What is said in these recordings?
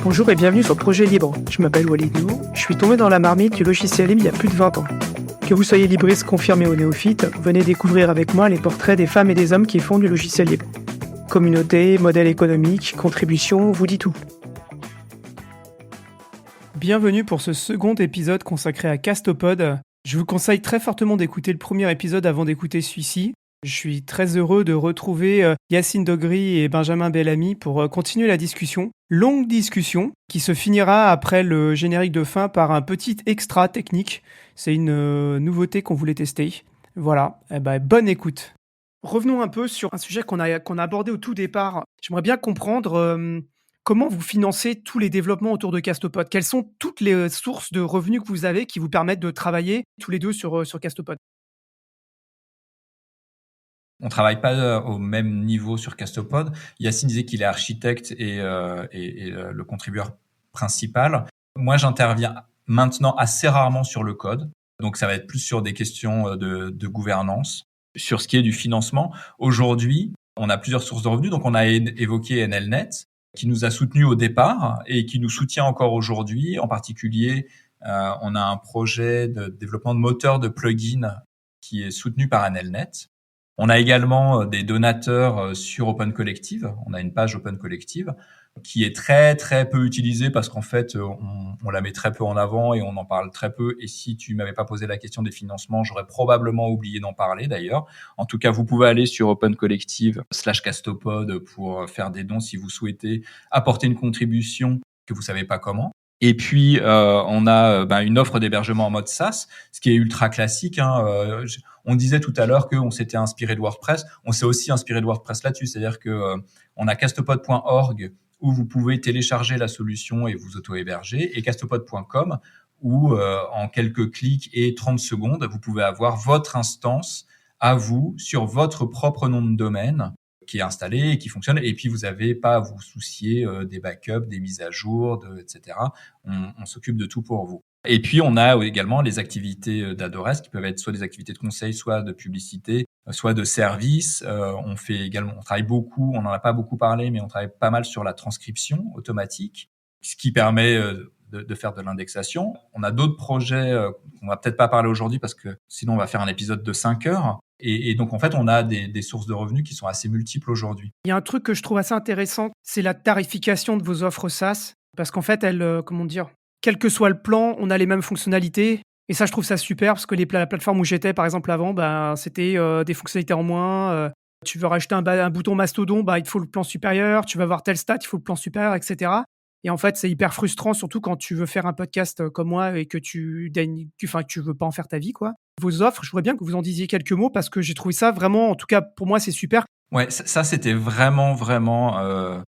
Bonjour et bienvenue sur Projet Libre. Je m'appelle Walid Nou, je suis tombé dans la marmite du logiciel libre il y a plus de 20 ans. Que vous soyez libriste confirmé ou néophyte, venez découvrir avec moi les portraits des femmes et des hommes qui font du logiciel libre. Communauté, modèle économique, contribution, vous dit tout. Bienvenue pour ce second épisode consacré à Castopod. Je vous conseille très fortement d'écouter le premier épisode avant d'écouter celui-ci. Je suis très heureux de retrouver Yacine Dogri et Benjamin Bellamy pour continuer la discussion. Longue discussion qui se finira après le générique de fin par un petit extra technique. C'est une nouveauté qu'on voulait tester. Voilà, bonne écoute. Revenons un peu sur un sujet qu'on a abordé au tout départ. J'aimerais bien comprendre comment vous financez tous les développements autour de Castopod. Quelles sont toutes les sources de revenus que vous avez qui vous permettent de travailler tous les deux sur Castopod? On travaille pas au même niveau sur Castopod. Yacine disait qu'il est architecte et le contributeur principal. Moi, j'interviens maintenant assez rarement sur le code. Donc, ça va être plus sur des questions de gouvernance. Sur ce qui est du financement, aujourd'hui, on a plusieurs sources de revenus. Donc, on a évoqué NLNet, qui nous a soutenus au départ et qui nous soutient encore aujourd'hui. En particulier, on a un projet de développement de moteur de plugin qui est soutenu par NLNet. On a également des donateurs sur Open Collective. On a une page Open Collective qui est très très peu utilisée parce qu'en fait on la met très peu en avant et on en parle très peu. Et si tu m'avais pas posé la question des financements, j'aurais probablement oublié d'en parler d'ailleurs. En tout cas, vous pouvez aller sur Open Collective/Castopod pour faire des dons si vous souhaitez apporter une contribution que vous savez pas comment. Et puis, on a une offre d'hébergement en mode SaaS, ce qui est ultra classique. On disait tout à l'heure qu'on s'était inspiré de WordPress. On s'est aussi inspiré de WordPress là-dessus. C'est-à-dire que on a castopod.org où vous pouvez télécharger la solution et vous auto-héberger, et castopod.com où en quelques clics et 30 secondes, vous pouvez avoir votre instance à vous sur votre propre nom de domaine qui est installé et qui fonctionne, et puis vous n'avez pas à vous soucier des backups, des mises à jour, etc. On s'occupe de tout pour vous. Et puis on a également les activités d'Adores qui peuvent être soit des activités de conseil, soit de publicité, soit de service. On travaille beaucoup, on n'en a pas beaucoup parlé, mais on travaille pas mal sur la transcription automatique, ce qui permet de faire de l'indexation. On a d'autres projets qu'on va peut-être pas parler aujourd'hui parce que sinon on va faire un épisode de 5 heures. Et donc, en fait, on a des sources de revenus qui sont assez multiples aujourd'hui. Il y a un truc que je trouve assez intéressant, c'est la tarification de vos offres SaaS. Parce qu'en fait, quel que soit le plan, on a les mêmes fonctionnalités. Et ça, je trouve ça super parce que la plateforme où j'étais, par exemple, avant, c'était des fonctionnalités en moins. Tu veux rajouter un bouton mastodon, il te faut le plan supérieur. Tu vas voir tel stat, il faut le plan supérieur, etc. Et en fait, c'est hyper frustrant, surtout quand tu veux faire un podcast comme moi et que tu veux pas en faire ta vie, quoi. Vos offres, je voudrais bien que vous en disiez quelques mots parce que j'ai trouvé ça vraiment, en tout cas pour moi, c'est super. Ouais, ça c'était vraiment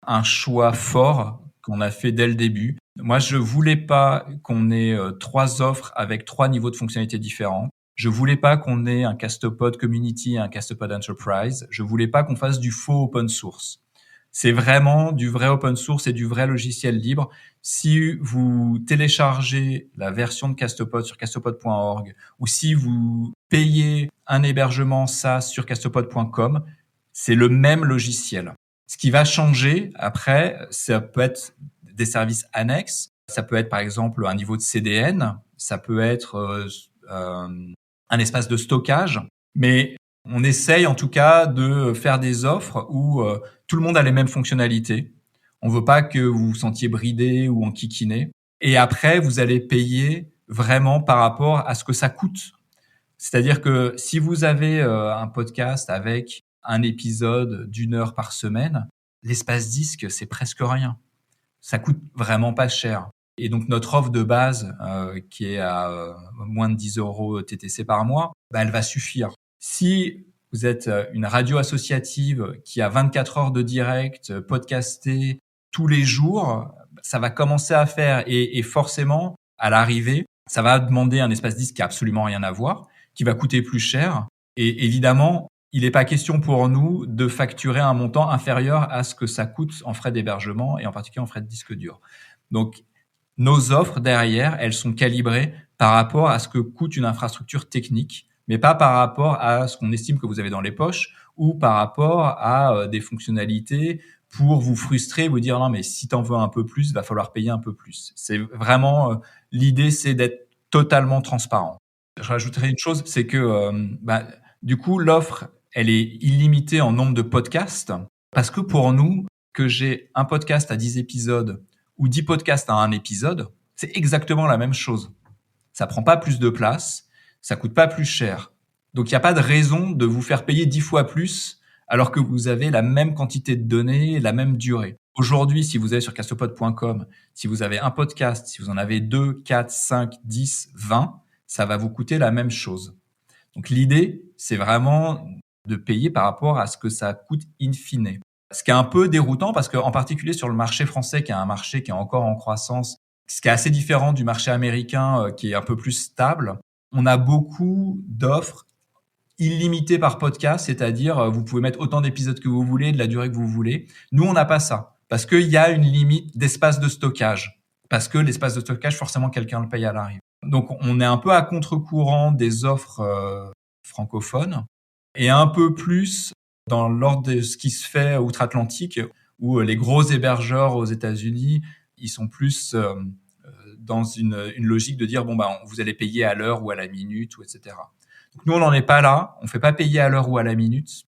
un choix fort qu'on a fait dès le début. Moi, je voulais pas qu'on ait 3 offres avec 3 niveaux de fonctionnalités différents. Je voulais pas qu'on ait un Castopod Community et un Castopod Enterprise. Je voulais pas qu'on fasse du faux open source. C'est vraiment du vrai open source et du vrai logiciel libre. Si vous téléchargez la version de Castopod sur castopod.org ou si vous payez un hébergement SaaS sur castopod.com, c'est le même logiciel. Ce qui va changer après, ça peut être des services annexes. Ça peut être par exemple un niveau de CDN. Ça peut être un espace de stockage. Mais on essaye en tout cas de faire des offres où tout le monde a les mêmes fonctionnalités. On veut pas que vous vous sentiez bridé ou enquiquiné. Et après, vous allez payer vraiment par rapport à ce que ça coûte. C'est-à-dire que si vous avez un podcast avec un épisode d'1 heure par semaine, l'espace disque, c'est presque rien. Ça coûte vraiment pas cher. Et donc, notre offre de base, qui est à moins de 10 euros TTC par mois, elle va suffire. Si vous êtes une radio associative qui a 24 heures de direct, podcasté tous les jours, ça va commencer à faire. Et forcément, à l'arrivée, ça va demander un espace disque qui a absolument rien à voir, qui va coûter plus cher. Et évidemment, il n'est pas question pour nous de facturer un montant inférieur à ce que ça coûte en frais d'hébergement et en particulier en frais de disque dur. Donc, nos offres derrière, elles sont calibrées par rapport à ce que coûte une infrastructure technique mais pas par rapport à ce qu'on estime que vous avez dans les poches ou par rapport à des fonctionnalités pour vous frustrer, vous dire non mais si t'en veux un peu plus, il va falloir payer un peu plus. C'est vraiment l'idée, c'est d'être totalement transparent. Je rajouterai une chose, c'est que du coup l'offre, elle est illimitée en nombre de podcasts parce que pour nous, que j'ai un podcast à 10 épisodes ou 10 podcasts à un épisode, c'est exactement la même chose. Ça prend pas plus de place, ça coûte pas plus cher. Donc il n'y a pas de raison de vous faire payer 10 fois plus alors que vous avez la même quantité de données, la même durée. Aujourd'hui, si vous allez sur castopod.com, si vous avez un podcast, si vous en avez 2, 4, 5, 10, 20, ça va vous coûter la même chose. Donc l'idée, c'est vraiment de payer par rapport à ce que ça coûte in fine. Ce qui est un peu déroutant parce qu'en particulier sur le marché français, qui est un marché qui est encore en croissance, ce qui est assez différent du marché américain qui est un peu plus stable, on a beaucoup d'offres illimitées par podcast, c'est-à-dire vous pouvez mettre autant d'épisodes que vous voulez, de la durée que vous voulez. Nous, on n'a pas ça parce qu'il y a une limite d'espace de stockage. Parce que l'espace de stockage, forcément, quelqu'un le paye à l'arrivée. Donc, on est un peu à contre-courant des offres francophones et un peu plus dans l'ordre de ce qui se fait outre-Atlantique, où les gros hébergeurs aux États-Unis, ils sont plus dans une logique de dire bon vous allez payer à l'heure ou à la minute ou etc. Donc nous on n'en est pas là, on fait pas payer à l'heure ou à la minute.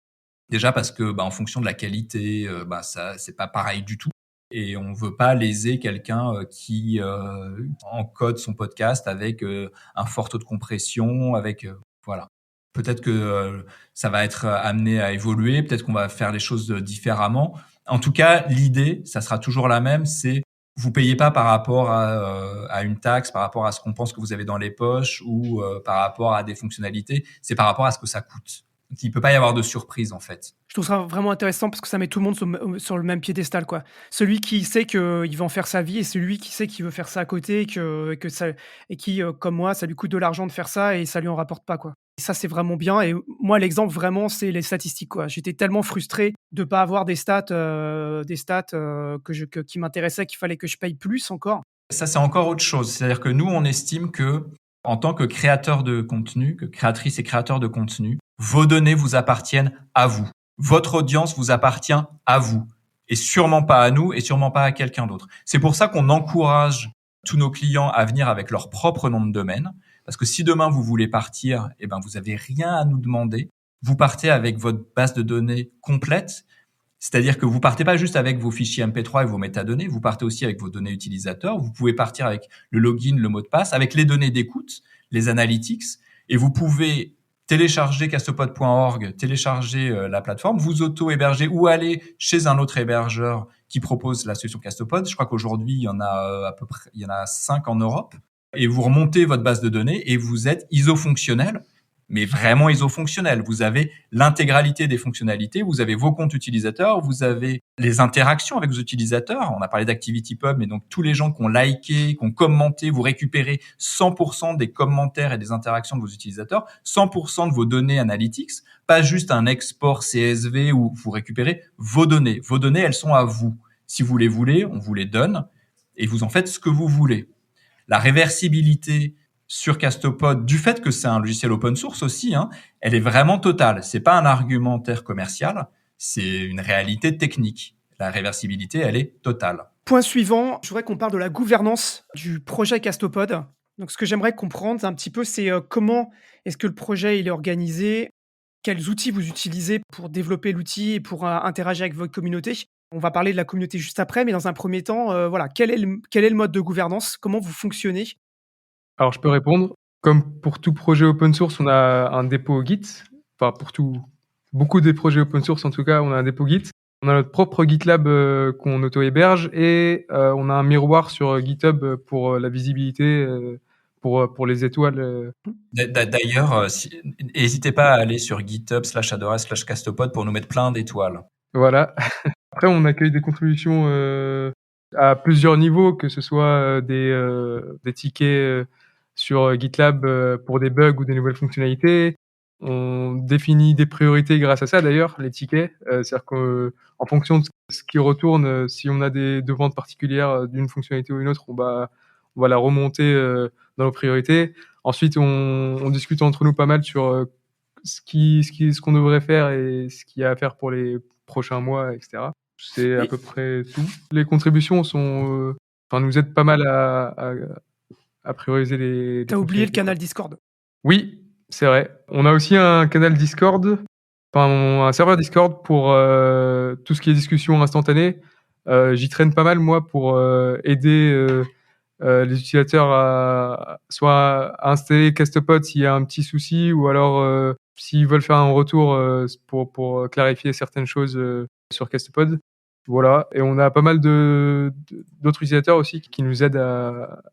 Déjà parce que en fonction de la qualité, ça c'est pas pareil du tout. Et on veut pas léser quelqu'un qui encode son podcast avec un fort taux de compression, avec voilà. Peut-être que ça va être amené à évoluer, peut-être qu'on va faire les choses différemment. En tout cas, l'idée, ça sera toujours la même, c'est vous payez pas par rapport à une taxe, par rapport à ce qu'on pense que vous avez dans les poches ou par rapport à des fonctionnalités, c'est par rapport à ce que ça coûte. Donc, il peut pas y avoir de surprise en fait. Je trouve ça vraiment intéressant parce que ça met tout le monde sur le même piédestal, quoi. Celui qui sait qu'il va en faire sa vie et celui qui sait qu'il veut faire ça à côté et que ça et qui, comme moi, ça lui coûte de l'argent de faire ça et ça lui en rapporte pas, quoi. Et ça, c'est vraiment bien et moi, l'exemple vraiment, c'est les statistiques, quoi. J'étais tellement frustré de pas avoir des stats, qui m'intéressaient, qu'il fallait que je paye plus encore. Ça, c'est encore autre chose. C'est-à-dire que nous, on estime que, en tant que créateur de contenu, que créatrice et créateur de contenu, vos données vous appartiennent à vous. Votre audience vous appartient à vous. Et sûrement pas à nous et sûrement pas à quelqu'un d'autre. C'est pour ça qu'on encourage tous nos clients à venir avec leur propre nom de domaine. Parce que si demain vous voulez partir, vous avez rien à nous demander. Vous partez avec votre base de données complète. C'est-à-dire que vous partez pas juste avec vos fichiers MP3 et vos métadonnées, vous partez aussi avec vos données utilisateurs. Vous pouvez partir avec le login, le mot de passe, avec les données d'écoute, les analytics, et vous pouvez télécharger castopod.org, télécharger la plateforme, vous auto-héberger ou aller chez un autre hébergeur qui propose la solution Castopod. Je crois qu'aujourd'hui, il y en a à peu près, il y en a 5 en Europe. Et vous remontez votre base de données et vous êtes iso-fonctionnel, mais vraiment iso-fonctionnel. Vous avez l'intégralité des fonctionnalités, vous avez vos comptes utilisateurs, vous avez les interactions avec vos utilisateurs. On a parlé d'ActivityPub, mais donc tous les gens qui ont liké, qui ont commenté, vous récupérez 100% des commentaires et des interactions de vos utilisateurs, 100% de vos données analytics, pas juste un export CSV où vous récupérez vos données. Vos données, elles sont à vous. Si vous les voulez, on vous les donne et vous en faites ce que vous voulez. La réversibilité sur Castopod, du fait que c'est un logiciel open source aussi, elle est vraiment totale. C'est pas un argumentaire commercial, c'est une réalité technique. La réversibilité, elle est totale. Point suivant, je voudrais qu'on parle de la gouvernance du projet Castopod. Donc ce que j'aimerais comprendre un petit peu, c'est, comment est-ce que le projet il est organisé? Quels outils vous utilisez pour développer l'outil et pour, interagir avec votre communauté? On va parler de la communauté juste après, mais dans un premier temps, voilà, quel est le mode de gouvernance? Comment vous fonctionnez? Alors je peux répondre. Comme pour tout projet open source, on a un dépôt Git. Enfin beaucoup des projets open source en tout cas, on a un dépôt Git. On a notre propre GitLab qu'on auto-héberge et on a un miroir sur GitHub pour la visibilité, pour les étoiles. D'ailleurs, n'hésitez pas à aller sur github/adora/castopod pour nous mettre plein d'étoiles. Voilà. Après, on accueille des contributions à plusieurs niveaux, que ce soit des tickets sur GitLab pour des bugs ou des nouvelles fonctionnalités. On définit des priorités grâce à ça d'ailleurs, les tickets. C'est-à-dire qu'en fonction de ce qui retourne, si on a des demandes particulières d'une fonctionnalité ou une autre, on va la remonter dans nos priorités. Ensuite, on discute entre nous pas mal sur ce qu'on devrait faire et ce qu'il y a à faire pour les prochains mois, etc. C'est à peu près tout. Les contributions nous aident pas mal à prioriser les T'as oublié le fonctionnalités, canal quoi. Discord. Oui, c'est vrai. On a aussi un canal Discord, un serveur Discord pour tout ce qui est discussion instantanée. J'y traîne pas mal, moi, pour aider les utilisateurs soit à installer Castopod s'il y a un petit souci, ou alors s'ils veulent faire un retour pour clarifier certaines choses sur Castopod. Voilà, et on a pas mal d'autres utilisateurs aussi qui nous aident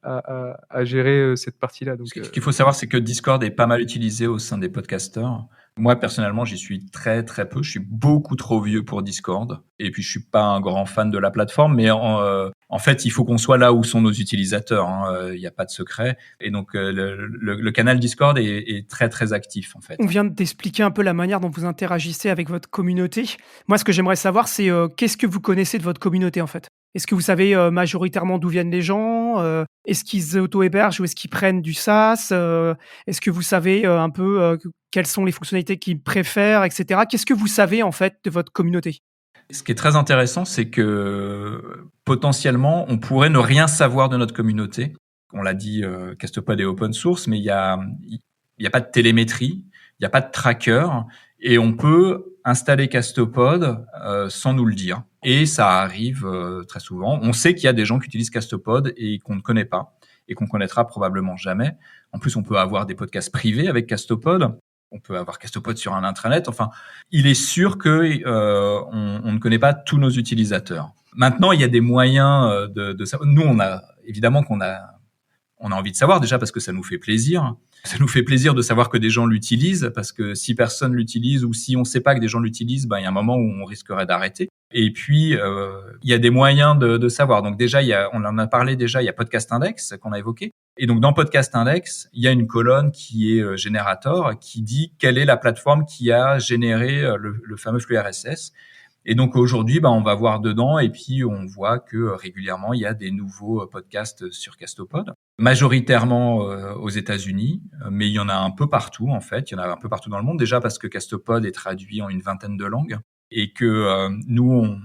à gérer cette partie-là. Donc, Ce qu'il faut savoir, c'est que Discord est pas mal utilisé au sein des podcasteurs. Moi, personnellement, j'y suis très, très peu. Je suis beaucoup trop vieux pour Discord. Et puis, je suis pas un grand fan de la plateforme. Mais en fait, il faut qu'on soit là où sont nos utilisateurs. Il n'y a pas de secret. Et donc, le canal Discord est très, très actif, en fait. On vient d'expliquer un peu la manière dont vous interagissez avec votre communauté. Moi, ce que j'aimerais savoir, c'est qu'est-ce que vous connaissez de votre communauté, en fait? Est-ce que vous savez majoritairement d'où viennent les gens? Est-ce qu'ils auto-hébergent ou est-ce qu'ils prennent du SaaS? Est-ce que vous savez un peu quelles sont les fonctionnalités qu'ils préfèrent, etc. Qu'est-ce que vous savez, en fait, de votre communauté? Ce qui est très intéressant, c'est que potentiellement, on pourrait ne rien savoir de notre communauté. On l'a dit, Castopod est open source, mais il y a pas de télémétrie, il n'y a pas de tracker, et on peut installer Castopod sans nous le dire. Et ça arrive très souvent. On sait qu'il y a des gens qui utilisent Castopod et qu'on ne connaît pas, et qu'on connaîtra probablement jamais. En plus, on peut avoir des podcasts privés avec Castopod. On peut avoir Castopod sur un intranet. Enfin, il est sûr que on ne connaît pas tous nos utilisateurs. Maintenant, il y a des moyens de savoir. Nous, évidemment qu'on a envie de savoir, déjà parce que ça nous fait plaisir. Ça nous fait plaisir de savoir que des gens l'utilisent, parce que si personne l'utilise ou si on ne sait pas que des gens l'utilisent, il y a un moment où on risquerait d'arrêter. Et puis, il y a des moyens de savoir. Donc déjà, on en a parlé déjà, il y a Podcast Index qu'on a évoqué. Et donc dans Podcast Index, il y a une colonne qui est générateur, qui dit quelle est la plateforme qui a généré le fameux flux RSS. Et donc aujourd'hui, on va voir dedans, et puis on voit que régulièrement, il y a des nouveaux podcasts sur Castopod, majoritairement aux États-Unis, mais il y en a un peu partout en fait. Il y en a un peu partout dans le monde, déjà parce que Castopod est traduit en une vingtaine de langues, et que nous,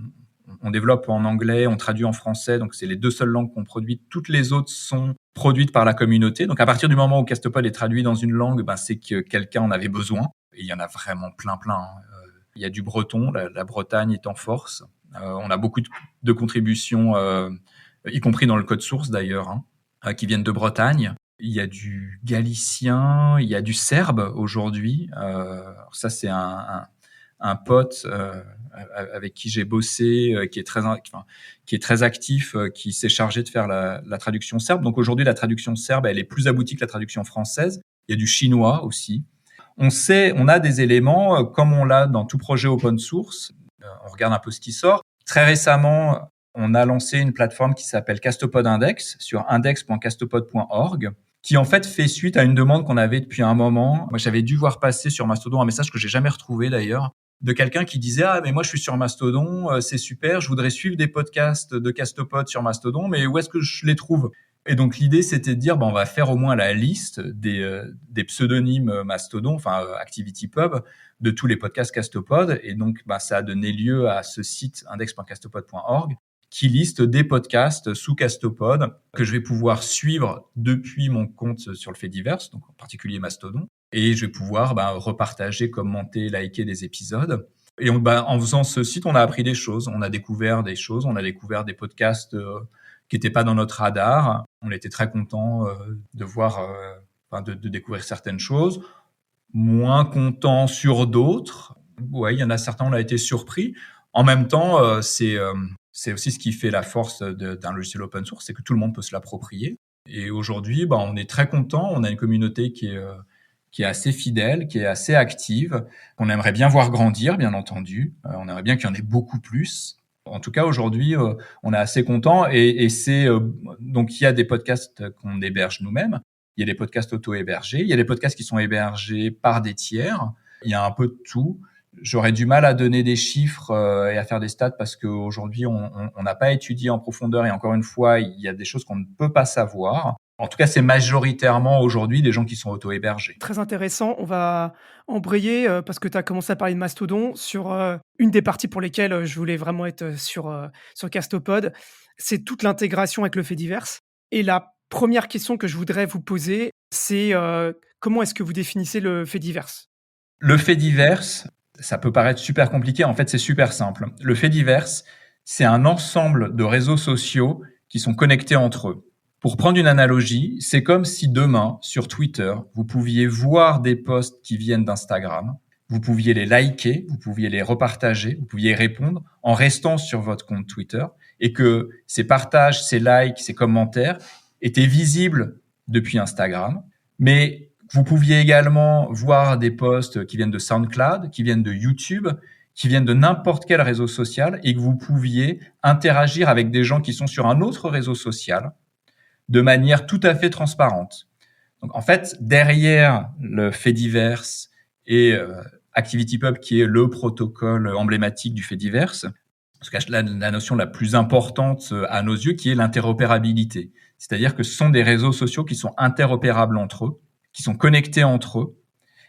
on développe en anglais, on traduit en français, donc c'est les deux seules langues qu'on produit. Toutes les autres sont produites par la communauté. Donc à partir du moment où Castopod est traduit dans une langue, c'est que quelqu'un en avait besoin, et il y en a vraiment plein. Il y a du breton, la Bretagne est en force. On a beaucoup de contributions, y compris dans le code source d'ailleurs, qui viennent de Bretagne. Il y a du galicien, il y a du serbe aujourd'hui. Ça, c'est un pote avec qui j'ai bossé, qui est très actif, qui s'est chargé de faire la traduction serbe. Donc aujourd'hui, la traduction serbe, elle est plus aboutie que la traduction française. Il y a du chinois aussi. On a des éléments, comme on l'a dans tout projet open source. On regarde un peu ce qui sort. Très récemment, on a lancé une plateforme qui s'appelle Castopod Index sur index.castopod.org, qui en fait fait suite à une demande qu'on avait depuis un moment. Moi, j'avais dû voir passer sur Mastodon un message que j'ai jamais retrouvé d'ailleurs, de quelqu'un qui disait « Ah, mais moi, je suis sur Mastodon, c'est super, je voudrais suivre des podcasts de Castopod sur Mastodon, mais où est-ce que je les trouve ?» Et donc l'idée, c'était de dire, on va faire au moins la liste des pseudonymes Mastodon, ActivityPub, de tous les podcasts Castopod. Et donc, ça a donné lieu à ce site index.castopod.org qui liste des podcasts sous Castopod que je vais pouvoir suivre depuis mon compte sur le Fediverse, donc en particulier Mastodon. Et je vais pouvoir repartager, commenter, liker des épisodes. Et en faisant ce site, on a appris des choses. On a découvert des choses. On a découvert des podcasts qui n'étaient pas dans notre radar. On était très contents de voir, de découvrir certaines choses. Moins contents sur d'autres. Ouais, il y en a certains, on a été surpris. En même temps, c'est aussi ce qui fait la force d'un logiciel open source, c'est que tout le monde peut se l'approprier. Et aujourd'hui, on est très content. On a une communauté qui est assez fidèle, qui est assez active, qu'on aimerait bien voir grandir, bien entendu. On aimerait bien qu'il y en ait beaucoup plus. En tout cas, aujourd'hui, on est assez content, et c'est donc il y a des podcasts qu'on héberge nous-mêmes, il y a des podcasts auto-hébergés, il y a des podcasts qui sont hébergés par des tiers, il y a un peu de tout. J'aurais du mal à donner des chiffres et à faire des stats parce qu'aujourd'hui, on n'a pas étudié en profondeur et encore une fois, il y a des choses qu'on ne peut pas savoir. En tout cas, c'est majoritairement aujourd'hui des gens qui sont auto-hébergés. Très intéressant. On va embrayer, parce que tu as commencé à parler de Mastodon sur, une des parties pour lesquelles, je voulais vraiment être, sur Castopod. C'est toute l'intégration avec le fait divers et la première question que je voudrais vous poser, c'est, comment est-ce que vous définissez le fait divers? Le fait divers, ça peut paraître super compliqué. En fait, c'est super simple. Le fait divers, c'est un ensemble de réseaux sociaux qui sont connectés entre eux. Pour prendre une analogie, c'est comme si demain, sur Twitter, vous pouviez voir des posts qui viennent d'Instagram, vous pouviez les liker, vous pouviez les repartager, vous pouviez y répondre en restant sur votre compte Twitter et que ces partages, ces likes, ces commentaires étaient visibles depuis Instagram. Mais vous pouviez également voir des posts qui viennent de SoundCloud, qui viennent de YouTube, qui viennent de n'importe quel réseau social et que vous pouviez interagir avec des gens qui sont sur un autre réseau social de manière tout à fait transparente. Donc, en fait, derrière le fait divers et ActivityPub, qui est le protocole emblématique du fait divers, se cache la notion la plus importante à nos yeux, qui est l'interopérabilité. C'est-à-dire que ce sont des réseaux sociaux qui sont interopérables entre eux, qui sont connectés entre eux.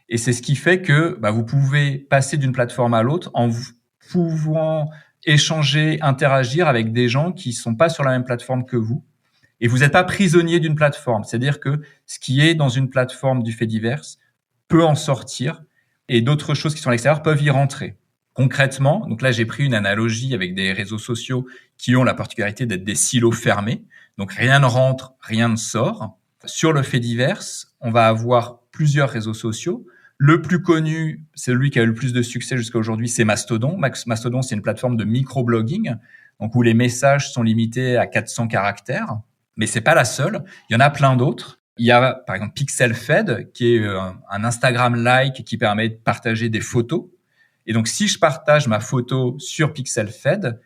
Et c'est ce qui fait que vous pouvez passer d'une plateforme à l'autre en pouvant échanger, interagir avec des gens qui sont pas sur la même plateforme que vous. Et vous n'êtes pas prisonnier d'une plateforme. C'est-à-dire que ce qui est dans une plateforme du fait divers peut en sortir et d'autres choses qui sont à l'extérieur peuvent y rentrer. Concrètement, donc là, j'ai pris une analogie avec des réseaux sociaux qui ont la particularité d'être des silos fermés. Donc rien ne rentre, rien ne sort. Sur le fait divers, on va avoir plusieurs réseaux sociaux. Le plus connu, c'est celui qui a eu le plus de succès jusqu'à aujourd'hui, c'est Mastodon. Mastodon, c'est une plateforme de microblogging, donc où les messages sont limités à 400 caractères. Mais c'est pas la seule. Il y en a plein d'autres. Il y a, par exemple, PixelFed, qui est un Instagram-like qui permet de partager des photos. Et donc, si je partage ma photo sur PixelFed,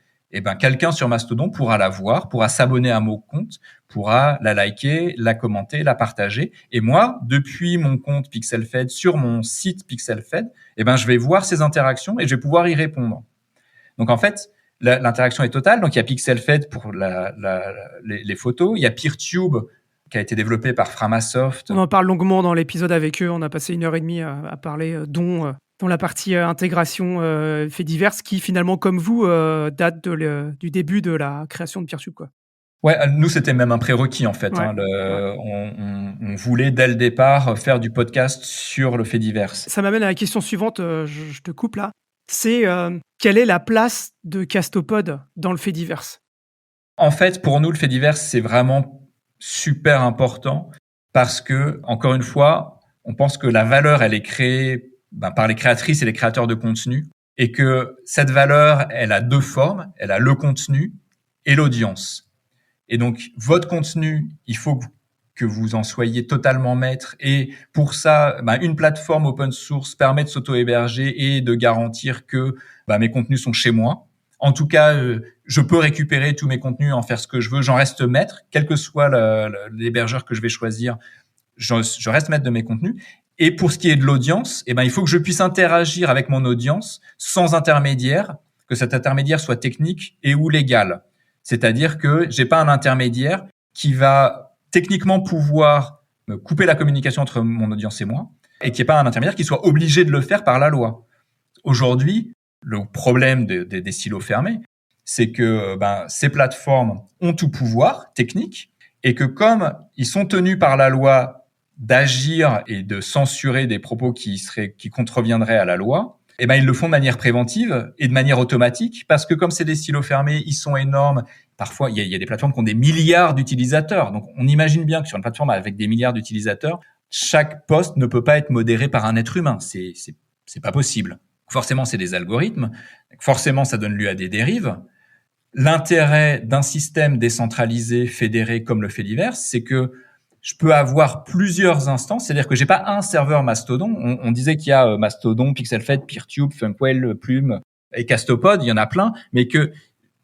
quelqu'un sur Mastodon pourra la voir, pourra s'abonner à mon compte, pourra la liker, la commenter, la partager. Et moi, depuis mon compte PixelFed sur mon site PixelFed, je vais voir ces interactions et je vais pouvoir y répondre. Donc, en fait, l'interaction est totale. Donc, il y a PixelFed pour les photos. Il y a PeerTube qui a été développé par Framasoft. On en parle longuement dans l'épisode avec eux. On a passé 1h30 à parler, dont la partie intégration fait divers, qui finalement, comme vous, date du début de la création de PeerTube, quoi. Ouais, nous, c'était même un prérequis, en fait. Ouais. On voulait, dès le départ, faire du podcast sur le fait divers. Ça m'amène à la question suivante. Je te coupe là. C'est quelle est la place de Castopod dans le fait divers? En fait, pour nous, le fait divers, c'est vraiment super important parce que, encore une fois, on pense que la valeur, elle est créée par les créatrices et les créateurs de contenu et que cette valeur, elle a deux formes. Elle a le contenu et l'audience. Et donc, votre contenu, il faut que vous en soyez totalement maître. Et pour ça, une plateforme open source permet de s'auto-héberger et de garantir que mes contenus sont chez moi. En tout cas, je peux récupérer tous mes contenus, en faire ce que je veux. J'en reste maître, quel que soit l'hébergeur que je vais choisir. Je reste maître de mes contenus. Et pour ce qui est de l'audience, il faut que je puisse interagir avec mon audience sans intermédiaire, que cet intermédiaire soit technique et ou légal. C'est-à-dire que j'ai pas un intermédiaire qui va techniquement pouvoir me couper la communication entre mon audience et moi, et qui est pas un intermédiaire qui soit obligé de le faire par la loi. Aujourd'hui, le problème des silos fermés, c'est que ces plateformes ont tout pouvoir technique, et que comme ils sont tenus par la loi d'agir et de censurer des propos qui contreviendraient à la loi, ils le font de manière préventive et de manière automatique, parce que comme c'est des silos fermés, ils sont énormes. Parfois, il y a des plateformes qui ont des milliards d'utilisateurs. Donc, on imagine bien que sur une plateforme avec des milliards d'utilisateurs, chaque post ne peut pas être modéré par un être humain. C'est pas possible. Forcément, c'est des algorithmes. Forcément, ça donne lieu à des dérives. L'intérêt d'un système décentralisé, fédéré comme le fait divers, c'est que je peux avoir plusieurs instances, c'est-à-dire que j'ai pas un serveur Mastodon. On disait qu'il y a Mastodon, PixelFed, PeerTube, Funkwell, Plume et Castopod, il y en a plein, mais que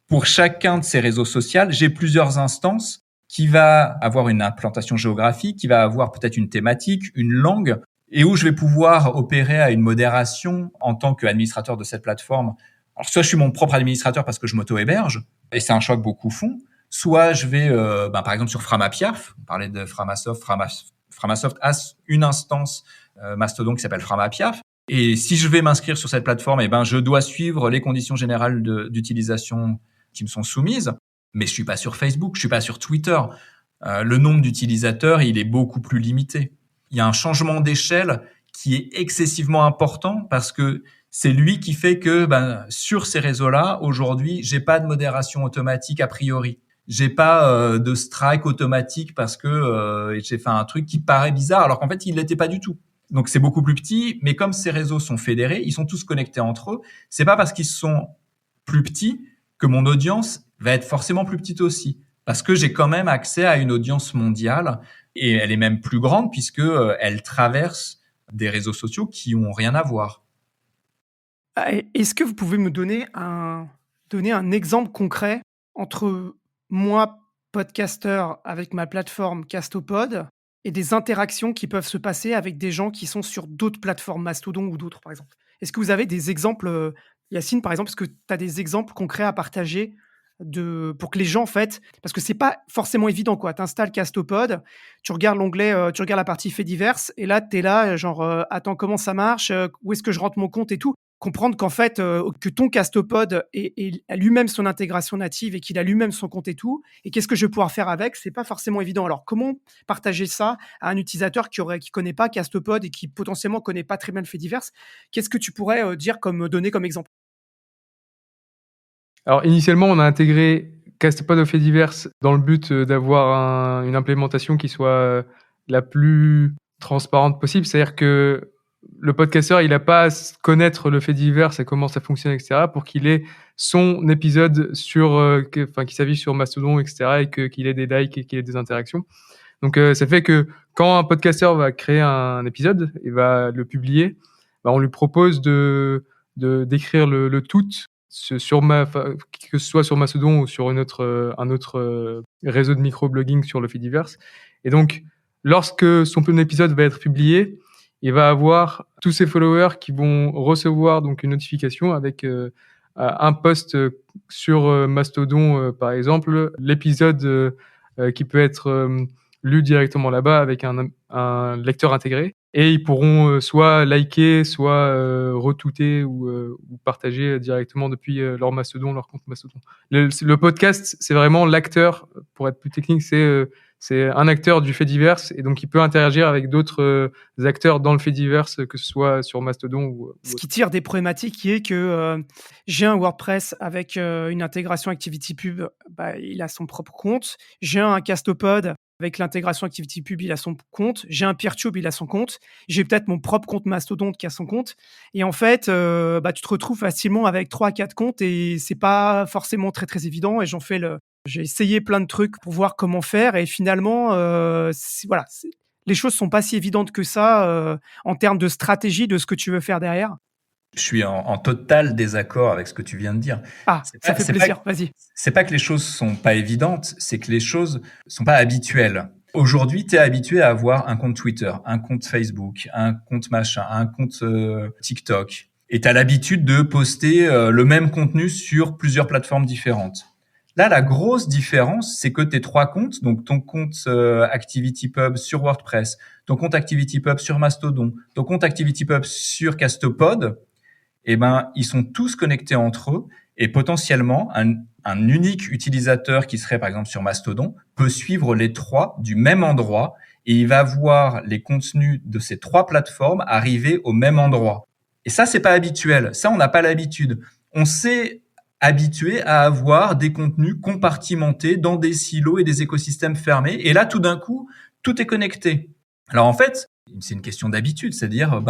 pour chacun de ces réseaux sociaux, j'ai plusieurs instances qui va avoir une implantation géographique, qui va avoir peut-être une thématique, une langue. et où je vais pouvoir opérer à une modération en tant qu'administrateur de cette plateforme. Alors, soit je suis mon propre administrateur parce que je m'auto-héberge, et c'est un choix que beaucoup font, soit je vais, par exemple, sur Framapiaf, on parlait de Framasoft, Framasoft a une instance Mastodon qui s'appelle Framapiaf, et si je vais m'inscrire sur cette plateforme, je dois suivre les conditions générales d'utilisation qui me sont soumises, mais je suis pas sur Facebook, je suis pas sur Twitter. Le nombre d'utilisateurs, il est beaucoup plus limité. Il y a un changement d'échelle qui est excessivement important parce que c'est lui qui fait que sur ces réseaux-là, aujourd'hui, j'ai pas de modération automatique a priori. J'ai pas de strike automatique parce que j'ai fait un truc qui paraît bizarre alors qu'en fait, il l'était pas du tout. Donc c'est beaucoup plus petit, mais comme ces réseaux sont fédérés, ils sont tous connectés entre eux. C'est pas parce qu'ils sont plus petits que mon audience va être forcément plus petite aussi. Parce que j'ai quand même accès à une audience mondiale et elle est même plus grande puisque elle traverse des réseaux sociaux qui ont rien à voir. Est-ce que vous pouvez me donner un exemple concret entre moi, podcasteur, avec ma plateforme Castopod, et des interactions qui peuvent se passer avec des gens qui sont sur d'autres plateformes, Mastodon ou d'autres, par exemple? Est-ce que vous avez des exemples, Yacine, par exemple, est-ce que tu as des exemples concrets à partager pour que les gens, en fait, parce que c'est pas forcément évident, quoi. Tu installes Castopod, tu regardes l'onglet, tu regardes la partie faits divers, et là, tu es là, genre, attends, comment ça marche? Où est-ce que je rentre mon compte et tout? Comprendre qu'en fait, que ton Castopod a lui-même son intégration native et qu'il a lui-même son compte et tout, et qu'est-ce que je vais pouvoir faire avec, c'est pas forcément évident. Alors, comment partager ça à un utilisateur qui connaît pas Castopod et qui potentiellement connaît pas très bien le fait divers? Qu'est-ce que tu pourrais donner comme exemple? Alors, initialement, on a intégré Castopod au fait divers dans le but d'avoir une implémentation qui soit la plus transparente possible. C'est-à-dire que le podcasteur, il n'a pas à connaître le fait divers et comment ça fonctionne, etc., pour qu'il ait son épisode qui s'affiche sur Mastodon, etc., et qu'il ait des likes et qu'il ait des interactions. Donc, ça fait que quand un podcasteur va créer un épisode et va le publier, on lui propose d'écrire le tout que ce soit sur Mastodon ou sur un autre réseau de microblogging sur le fait divers. Et donc, lorsque son épisode va être publié, il va avoir tous ses followers qui vont recevoir donc une notification avec un post sur Mastodon, par exemple, l'épisode qui peut être lu directement là-bas avec un lecteur intégré. Et ils pourront soit liker, soit retweeter ou partager directement depuis leur Mastodon, leur compte Mastodon. Le podcast, c'est vraiment l'acteur, pour être plus technique, c'est un acteur du fait divers, et donc il peut interagir avec d'autres acteurs dans le fait divers, que ce soit sur Mastodon ou Ce qui tire des problématiques qui est que j'ai un WordPress avec une intégration ActivityPub, il a son propre compte. J'ai un Castopod avec l'intégration ActivityPub, il a son compte. J'ai un Peertube, il a son compte. J'ai peut-être mon propre compte Mastodonte qui a son compte. Et en fait, tu te retrouves facilement avec 3 à 4 comptes et c'est pas forcément très, très évident. Et j'ai essayé plein de trucs pour voir comment faire. Et finalement, les choses sont pas si évidentes que ça en termes de stratégie de ce que tu veux faire derrière. Je suis en total désaccord avec ce que tu viens de dire. Ah, ça fait plaisir, vas-y. C'est pas que les choses sont pas évidentes, c'est que les choses sont pas habituelles. Aujourd'hui, tu es habitué à avoir un compte Twitter, un compte Facebook, un compte machin, un compte TikTok. Et tu as l'habitude de poster le même contenu sur plusieurs plateformes différentes. Là, la grosse différence, c'est que tes 3 comptes, donc ton compte ActivityPub sur WordPress, ton compte ActivityPub sur Mastodon, ton compte ActivityPub sur Castopod, ils sont tous connectés entre eux et potentiellement un unique utilisateur qui serait par exemple sur Mastodon peut suivre les 3 du même endroit et il va voir les contenus de ces 3 plateformes arriver au même endroit. Et ça, c'est pas habituel. Ça, on n'a pas l'habitude. On s'est habitué à avoir des contenus compartimentés dans des silos et des écosystèmes fermés. Et là, tout d'un coup, tout est connecté. Alors en fait, c'est une question d'habitude, c'est-à-dire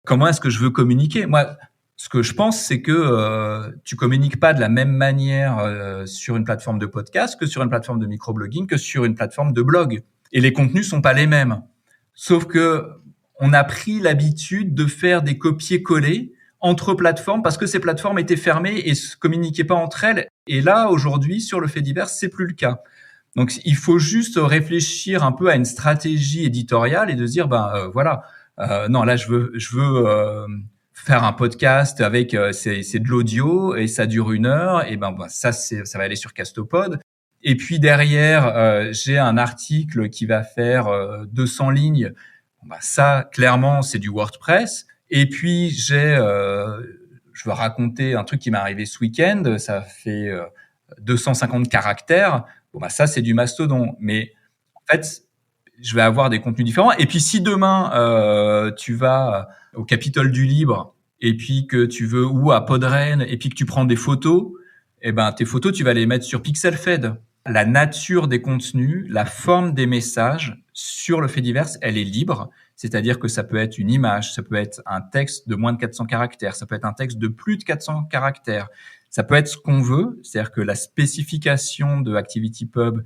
comment est-ce que je veux communiquer? Moi, ce que je pense, c'est que tu communiques pas de la même manière sur une plateforme de podcast que sur une plateforme de microblogging que sur une plateforme de blog. Et les contenus sont pas les mêmes. Sauf que on a pris l'habitude de faire des copier-coller entre plateformes parce que ces plateformes étaient fermées et se communiquaient pas entre elles. Et là, aujourd'hui, sur le fait divers, c'est plus le cas. Donc, il faut juste réfléchir un peu à une stratégie éditoriale et de se dire, voilà, Non, là, je veux faire un podcast avec c'est de l'audio et ça dure 1 heure. Et ben ça va aller sur Castopod. Et puis derrière, j'ai un article qui va faire 200 lignes. Ça, clairement, c'est du WordPress. Et puis je veux raconter un truc qui m'est arrivé ce week-end. Ça fait 250 caractères. Ça, c'est du Mastodon. Mais en fait, je vais avoir des contenus différents. Et puis, si demain, tu vas au Capitole du Libre et puis que tu veux, ou à Podren, et puis que tu prends des photos, eh ben, tes photos, tu vas les mettre sur PixelFed. La nature des contenus, la forme des messages sur le Fediverse, elle est libre. C'est-à-dire que ça peut être une image, ça peut être un texte de moins de 400 caractères, ça peut être un texte de plus de 400 caractères. Ça peut être ce qu'on veut. C'est-à-dire que la spécification de ActivityPub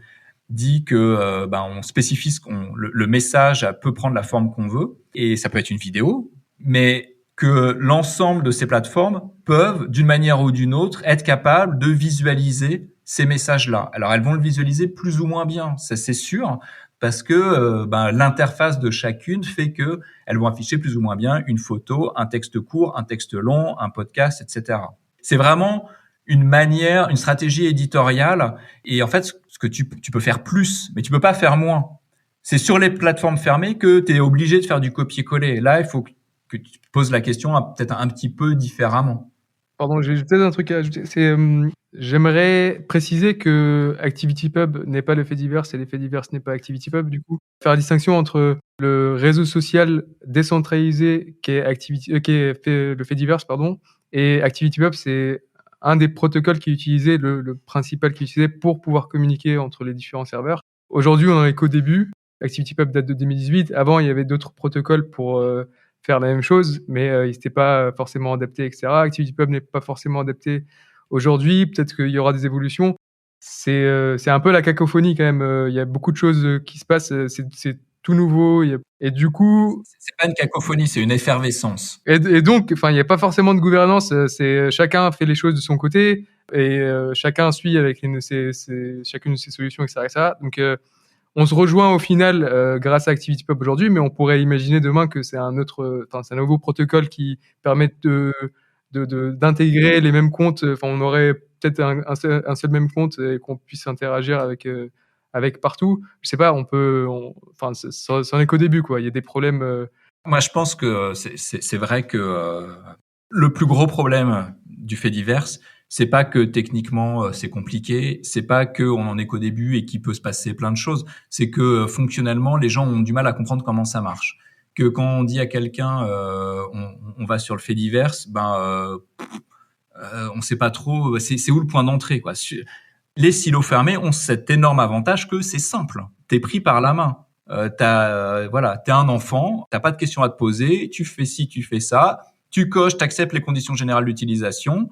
dit que on spécifie le message peut prendre la forme qu'on veut, et ça peut être une vidéo, mais que l'ensemble de ces plateformes peuvent, d'une manière ou d'une autre, être capables de visualiser ces messages-là. Alors, elles vont le visualiser plus ou moins bien, ça c'est sûr, parce que l'interface de chacune fait que elles vont afficher plus ou moins bien une photo, un texte court, un texte long, un podcast, etc. C'est vraiment une stratégie éditoriale. Et en fait, ce que tu peux faire plus, mais tu peux pas faire moins. C'est sur les plateformes fermées que tu es obligé de faire du copier-coller. Là, il faut que tu te poses la question peut-être un petit peu différemment. Pardon, j'ai peut-être un truc à ajouter. J'aimerais préciser que ActivityPub n'est pas le Fediverse et le Fediverse n'est pas ActivityPub. Du coup, faire la distinction entre le réseau social décentralisé qui est le Fediverse, et ActivityPub, c'est un des protocoles qui est utilisé, le principal qui est utilisé pour pouvoir communiquer entre les différents serveurs. Aujourd'hui, on en est qu'au début. ActivityPub date de 2018. Avant, il y avait d'autres protocoles pour faire la même chose, mais ils n'étaient pas forcément adaptés, etc. ActivityPub n'est pas forcément adapté aujourd'hui. Peut-être qu'il y aura des évolutions. C'est un peu la cacophonie quand même. Il y a beaucoup de choses qui se passent. C'est tout nouveau. Et du coup, c'est pas une cacophonie, c'est une effervescence. Et donc, il n'y a pas forcément de gouvernance. C'est chacun fait les choses de son côté et chacun suit avec chacune de ses solutions, etc. Donc on se rejoint au final grâce à ActivityPub aujourd'hui, mais on pourrait imaginer demain que c'est un nouveau protocole qui permet d'intégrer les mêmes comptes. On aurait peut-être un seul même compte et qu'on puisse interagir avec partout. Je sais pas, c'en est qu'au début, quoi. Il y a des problèmes. Moi, je pense que c'est vrai que le plus gros problème du Fediverse, c'est pas que techniquement c'est compliqué, c'est pas que on en est qu'au début et qu'il peut se passer plein de choses, c'est que fonctionnellement les gens ont du mal à comprendre comment ça marche. Que quand on dit à quelqu'un on va sur le Fediverse, on sait pas trop c'est où le point d'entrée, quoi. Les silos fermés ont cet énorme avantage que c'est simple, t'es pris par la main. T'es un enfant, t'as pas de questions à te poser, tu fais ci, tu fais ça, tu coches, t'acceptes les conditions générales d'utilisation.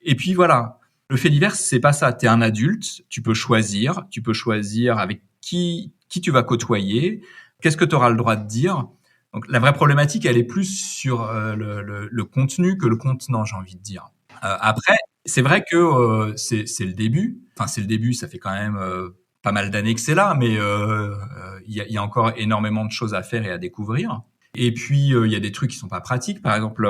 Et puis voilà, le Fediverse, c'est pas ça. T'es un adulte, tu peux choisir avec qui tu vas côtoyer, qu'est-ce que tu auras le droit de dire. Donc la vraie problématique, elle est plus sur le contenu que le contenant, j'ai envie de dire. Après, c'est vrai que c'est le début. Enfin, c'est le début, ça fait quand même pas mal d'années que c'est là, mais il y a encore énormément de choses à faire et à découvrir. Et puis, il y a des trucs qui sont pas pratiques. Par exemple,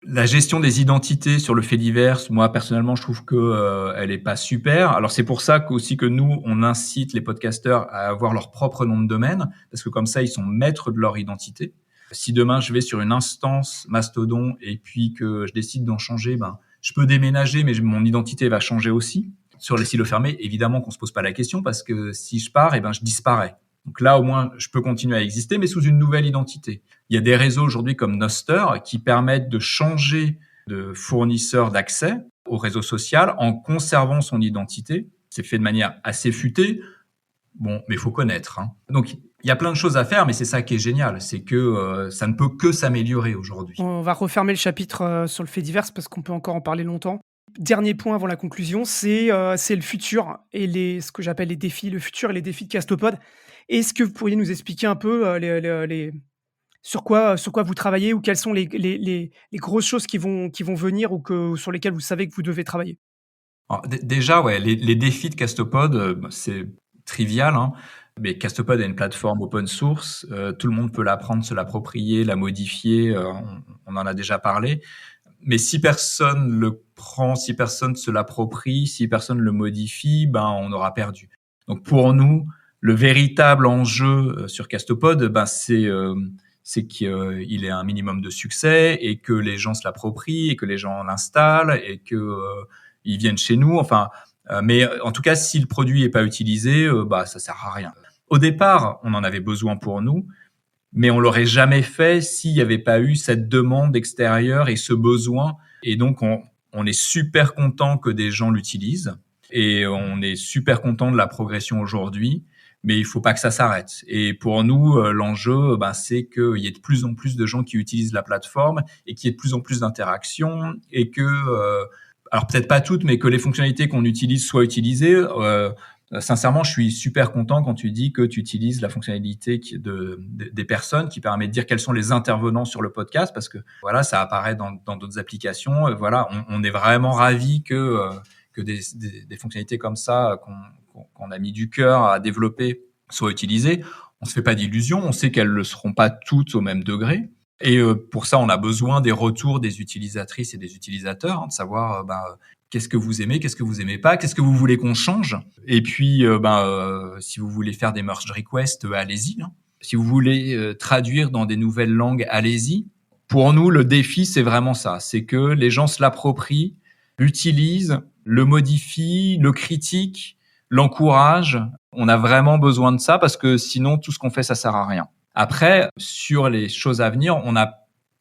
la gestion des identités sur le Fediverse, moi personnellement, je trouve que elle est pas super. Alors c'est pour ça aussi que nous, on incite les podcasteurs à avoir leur propre nom de domaine, parce que comme ça, ils sont maîtres de leur identité. Si demain je vais sur une instance Mastodon et puis que je décide d'en changer, je peux déménager, mais mon identité va changer aussi. Sur les silos fermés, évidemment qu'on se pose pas la question, parce que si je pars, je disparais. Donc là, au moins, je peux continuer à exister, mais sous une nouvelle identité. Il y a des réseaux aujourd'hui comme Nostr qui permettent de changer de fournisseur d'accès au réseau social en conservant son identité. C'est fait de manière assez futée. Bon, mais il faut connaître. Donc, il y a plein de choses à faire, mais c'est ça qui est génial. C'est que ça ne peut que s'améliorer aujourd'hui. On va refermer le chapitre sur le Fediverse parce qu'on peut encore en parler longtemps. Dernier point avant la conclusion, c'est le futur et ce que j'appelle les défis, le futur et les défis de Castopod. Est-ce que vous pourriez nous expliquer un peu sur quoi vous travaillez, ou quelles sont les grosses choses qui vont venir, ou sur lesquelles vous savez que vous devez travailler? Alors, déjà, ouais, les défis de Castopod, c'est trivial. Mais Castopod est une plateforme open source. Tout le monde peut la prendre, se l'approprier, la modifier. On en a déjà parlé. Mais si personne le prend, si personne se l'approprie, si personne le modifie, on aura perdu. Donc pour nous, le véritable enjeu sur Castopod, c'est qu'il ait un minimum de succès et que les gens se l'approprient et que les gens l'installent et que ils viennent chez nous. Mais en tout cas, si le produit est pas utilisé, ça sert à rien. Au départ, on en avait besoin pour nous, mais on l'aurait jamais fait s'il n'y avait pas eu cette demande extérieure et ce besoin. Et donc, on est super content que des gens l'utilisent et on est super content de la progression aujourd'hui. Mais il faut pas que ça s'arrête. Et pour nous, l'enjeu, c'est qu'il y ait de plus en plus de gens qui utilisent la plateforme et qu'il y ait de plus en plus d'interactions et que, alors peut-être pas toutes, mais que les fonctionnalités qu'on utilise soient utilisées. Sincèrement, je suis super content quand tu dis que tu utilises la fonctionnalité des personnes qui permet de dire quels sont les intervenants sur le podcast parce que voilà, ça apparaît dans d'autres applications. Voilà, on est vraiment ravis que des fonctionnalités comme ça qu'on a mis du cœur à développer soient utilisées. On se fait pas d'illusions, on sait qu'elles ne seront pas toutes au même degré. Et pour ça, on a besoin des retours des utilisatrices et des utilisateurs, de savoir qu'est-ce que vous aimez, qu'est-ce que vous aimez pas, qu'est-ce que vous voulez qu'on change. Et puis, si vous voulez faire des merge requests, allez-y. Si vous voulez traduire dans des nouvelles langues, allez-y. Pour nous, le défi, c'est vraiment ça. C'est que les gens se l'approprient, l'utilisent, le modifient, le critiquent, l'encouragent. On a vraiment besoin de ça parce que sinon, tout ce qu'on fait, ça sert à rien. Après, sur les choses à venir, on a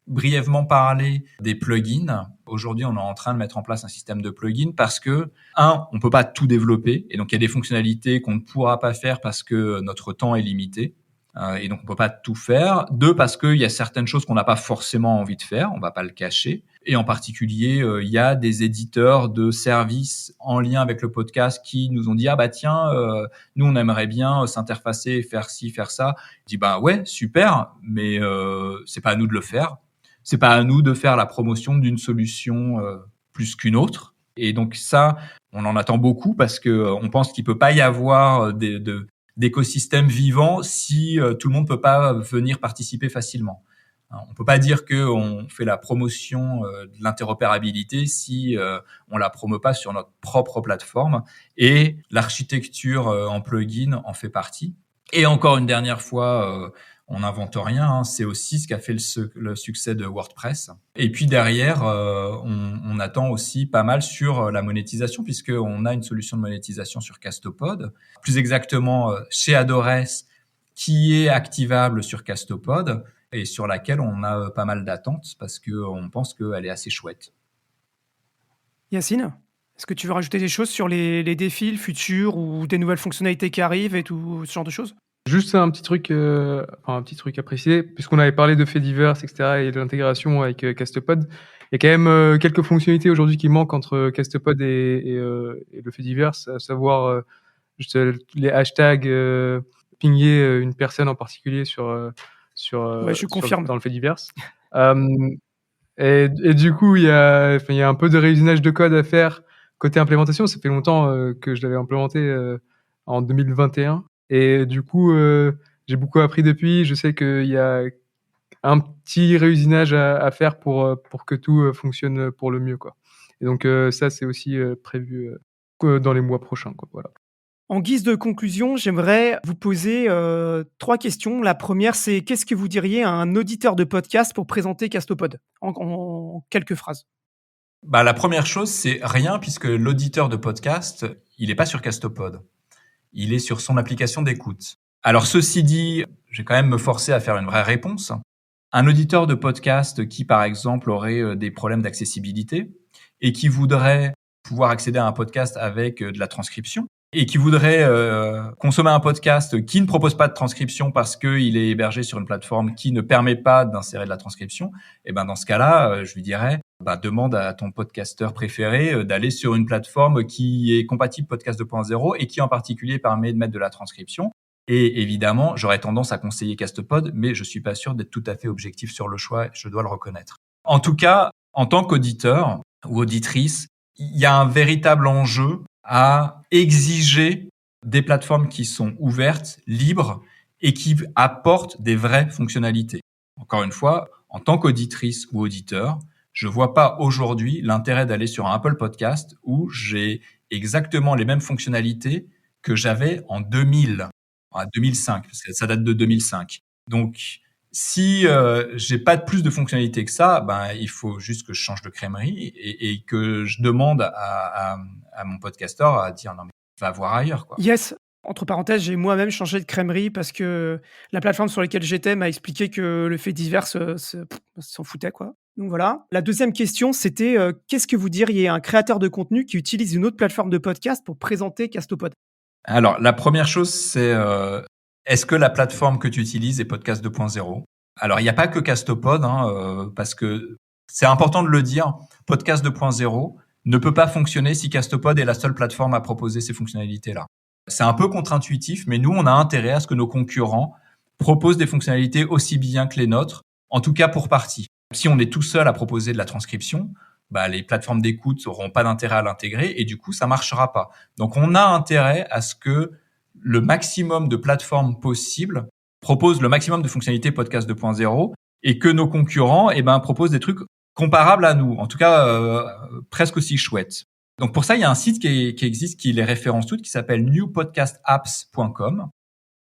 brièvement parlé des plugins. Aujourd'hui, on est en train de mettre en place un système de plugins parce que, on peut pas tout développer et donc il y a des fonctionnalités qu'on ne pourra pas faire parce que notre temps est limité. Et donc on peut pas tout faire. 2, parce qu'il y a certaines choses qu'on n'a pas forcément envie de faire, on va pas le cacher. Et en particulier, il y a des éditeurs de services en lien avec le podcast qui nous ont dit nous on aimerait bien s'interfacer, faire ci, faire ça. Je dis ouais, super, mais c'est pas à nous de le faire. C'est pas à nous de faire la promotion d'une solution plus qu'une autre. Et donc ça, on en attend beaucoup parce que on pense qu'il peut pas y avoir d'écosystème vivant si tout le monde peut pas venir participer facilement. On peut pas dire que on fait la promotion de l'interopérabilité si on la promeut pas sur notre propre plateforme. Et l'architecture en plugin en fait partie. Et encore une dernière fois, on n'invente rien. C'est aussi ce qui a fait le succès de WordPress. Et puis derrière, on attend aussi pas mal sur la monétisation puisqu'on a une solution de monétisation sur Castopod. Plus exactement, chez Adores, qui est activable sur Castopod et sur laquelle on a pas mal d'attentes parce qu'on pense qu'elle est assez chouette. Yacine, est-ce que tu veux rajouter des choses sur les défis, le futur ou des nouvelles fonctionnalités qui arrivent et tout ce genre de choses? Juste un petit truc à préciser, puisqu'on avait parlé de faits divers, etc., et de l'intégration avec Castopod. Il y a quand même quelques fonctionnalités aujourd'hui qui manquent entre Castopod et le fait divers, à savoir juste les hashtags, pinguer une personne en particulier Ouais, je confirme. dans le fait divers. Et du coup, il y a un peu de réusinage de code à faire côté implémentation. Ça fait longtemps que je l'avais implémenté en 2021. Et du coup, j'ai beaucoup appris depuis. Je sais qu'il y a un petit réusinage à faire pour que tout fonctionne pour le mieux, quoi. Et donc ça, c'est aussi prévu dans les mois prochains, quoi. Voilà. En guise de conclusion, j'aimerais vous poser 3 questions. La première, c'est qu'est-ce que vous diriez à un auditeur de podcast pour présenter Castopod en quelques phrases? La première chose, c'est rien puisque l'auditeur de podcast, il n'est pas sur Castopod. Il est sur son application d'écoute. Alors ceci dit, je vais quand même me forcer à faire une vraie réponse. Un auditeur de podcast qui, par exemple, aurait des problèmes d'accessibilité et qui voudrait pouvoir accéder à un podcast avec de la transcription et qui voudrait consommer un podcast qui ne propose pas de transcription parce qu'il est hébergé sur une plateforme qui ne permet pas d'insérer de la transcription, et dans ce cas-là, je lui dirais demande à ton podcasteur préféré d'aller sur une plateforme qui est compatible Podcast 2.0 et qui en particulier permet de mettre de la transcription. Et évidemment, j'aurais tendance à conseiller Castopod, mais je suis pas sûr d'être tout à fait objectif sur le choix, je dois le reconnaître. En tout cas, en tant qu'auditeur ou auditrice, il y a un véritable enjeu à exiger des plateformes qui sont ouvertes, libres et qui apportent des vraies fonctionnalités. Encore une fois, en tant qu'auditrice ou auditeur, je vois pas aujourd'hui l'intérêt d'aller sur un Apple Podcast où j'ai exactement les mêmes fonctionnalités que j'avais en 2000, en 2005, parce que ça date de 2005. Donc, si j'ai pas de plus de fonctionnalités que ça, ben il faut juste que je change de crèmerie et que je demande à mon podcasteur à dire non mais va voir ailleurs quoi. Yes, entre parenthèses, j'ai moi-même changé de crèmerie parce que la plateforme sur laquelle j'étais m'a expliqué que le fait divers s'en foutait, quoi. Donc voilà. La deuxième question, c'était, qu'est-ce que vous diriez à un créateur de contenu qui utilise une autre plateforme de podcast pour présenter Castopod? Alors la première chose c'est est-ce que la plateforme que tu utilises est Podcast 2.0? Alors il n'y a pas que Castopod parce que c'est important de le dire, Podcast 2.0 ne peut pas fonctionner si Castopod est la seule plateforme à proposer ces fonctionnalités-là. C'est un peu contre-intuitif, mais nous, on a intérêt à ce que nos concurrents proposent des fonctionnalités aussi bien que les nôtres, en tout cas pour partie. Si on est tout seul à proposer de la transcription, bah, les plateformes d'écoute n'auront pas d'intérêt à l'intégrer et du coup, ça marchera pas. Donc, on a intérêt à ce que le maximum de plateformes possibles proposent le maximum de fonctionnalités Podcast 2.0 et que nos concurrents proposent des trucs comparables à nous, en tout cas presque aussi chouettes. Donc pour ça, il y a un site qui existe, qui les référence toutes, qui s'appelle newpodcastapps.com,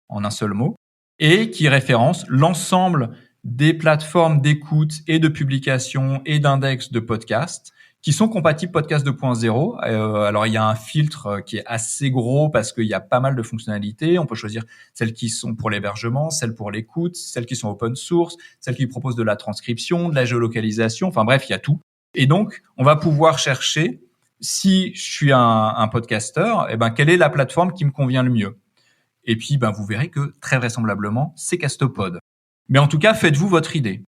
en un seul mot, et qui référence l'ensemble des plateformes d'écoute et de publication et d'index de podcasts qui sont compatibles Podcast 2.0. Alors il y a un filtre qui est assez gros parce qu'il y a pas mal de fonctionnalités. On peut choisir celles qui sont pour l'hébergement, celles pour l'écoute, celles qui sont open source, celles qui proposent de la transcription, de la géolocalisation. Enfin bref, il y a tout. Et donc, on va pouvoir chercher si je suis un podcasteur, quelle est la plateforme qui me convient le mieux? Et puis, vous verrez que très vraisemblablement, c'est Castopod. Mais en tout cas, faites-vous votre idée.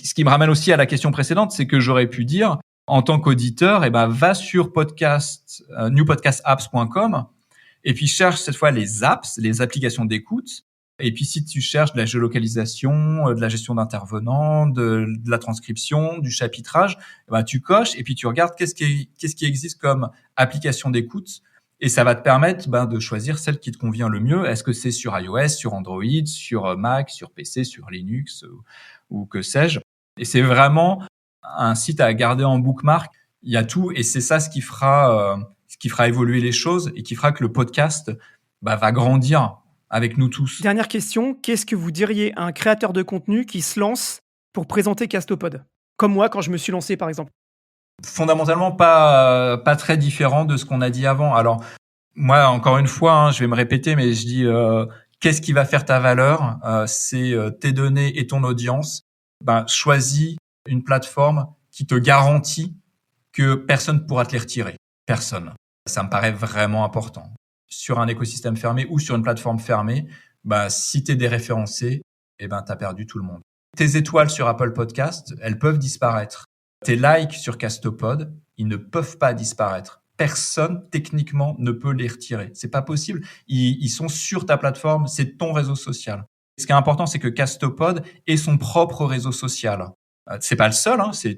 Ce qui me ramène aussi à la question précédente, c'est que j'aurais pu dire, en tant qu'auditeur, va sur newpodcastapps.com et puis cherche cette fois les apps, les applications d'écoute. Et puis, si tu cherches de la géolocalisation, de la gestion d'intervenants, de la transcription, du chapitrage, tu coches et puis tu regardes qu'est-ce qui existe comme application d'écoute. Et ça va te permettre de choisir celle qui te convient le mieux. Est-ce que c'est sur iOS, sur Android, sur Mac, sur PC, sur Linux ou que sais-je. Et c'est vraiment un site à garder en bookmark. Il y a tout et c'est ça ce qui fera évoluer les choses et qui fera que le podcast va grandir avec nous tous. Dernière question, qu'est-ce que vous diriez à un créateur de contenu qui se lance pour présenter Castopod? Comme moi quand je me suis lancé par exemple. Fondamentalement pas très différent de ce qu'on a dit avant. Alors moi encore une fois, je vais me répéter, mais je dis qu'est-ce qui va faire ta valeur? C'est tes données et ton audience. Choisis une plateforme qui te garantit que personne ne pourra te les retirer. Personne. Ça me paraît vraiment important. Sur un écosystème fermé ou sur une plateforme fermée, si t'es déréférencé, t'as perdu tout le monde. Tes étoiles sur Apple Podcast, elles peuvent disparaître. Tes likes sur Castopod, ils ne peuvent pas disparaître. Personne, techniquement, ne peut les retirer. C'est pas possible. Ils sont sur ta plateforme, c'est ton réseau social. Ce qui est important, c'est que Castopod ait son propre réseau social. C'est pas le seul, c'est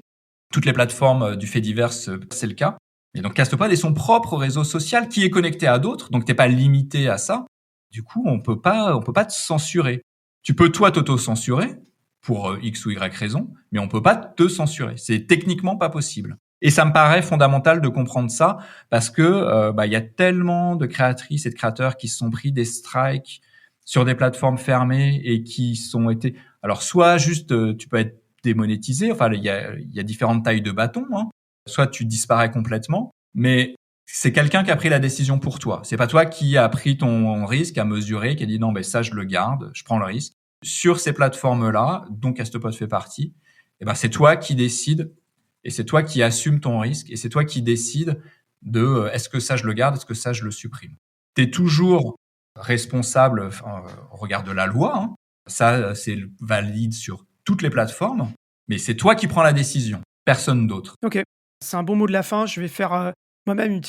toutes les plateformes du fait divers, c'est le cas. Et donc Castopod ait son propre réseau social qui est connecté à d'autres, donc t'es pas limité à ça. Du coup, on peut pas te censurer. Tu peux toi t'auto-censurer pour X ou Y raison, mais on peut pas te censurer. C'est techniquement pas possible. Et ça me paraît fondamental de comprendre ça parce que y a tellement de créatrices et de créateurs qui se sont pris des strikes sur des plateformes fermées et qui sont été. Alors soit juste tu peux être démonétisé. Enfin, il y a différentes tailles de bâtons. Soit tu disparais complètement, mais c'est quelqu'un qui a pris la décision pour toi. C'est pas toi qui a pris ton risque à mesurer, qui a dit non, ça je le garde, je prends le risque. Sur ces plateformes-là, dont Castopod fait partie, c'est toi qui décides et c'est toi qui assumes ton risque et c'est toi qui décides de est-ce que ça je le garde, est-ce que ça je le supprime. T'es toujours responsable au regard de la loi. Ça, c'est valide sur toutes les plateformes, mais c'est toi qui prends la décision, personne d'autre. Ok, c'est un bon mot de la fin. Je vais faire moi-même une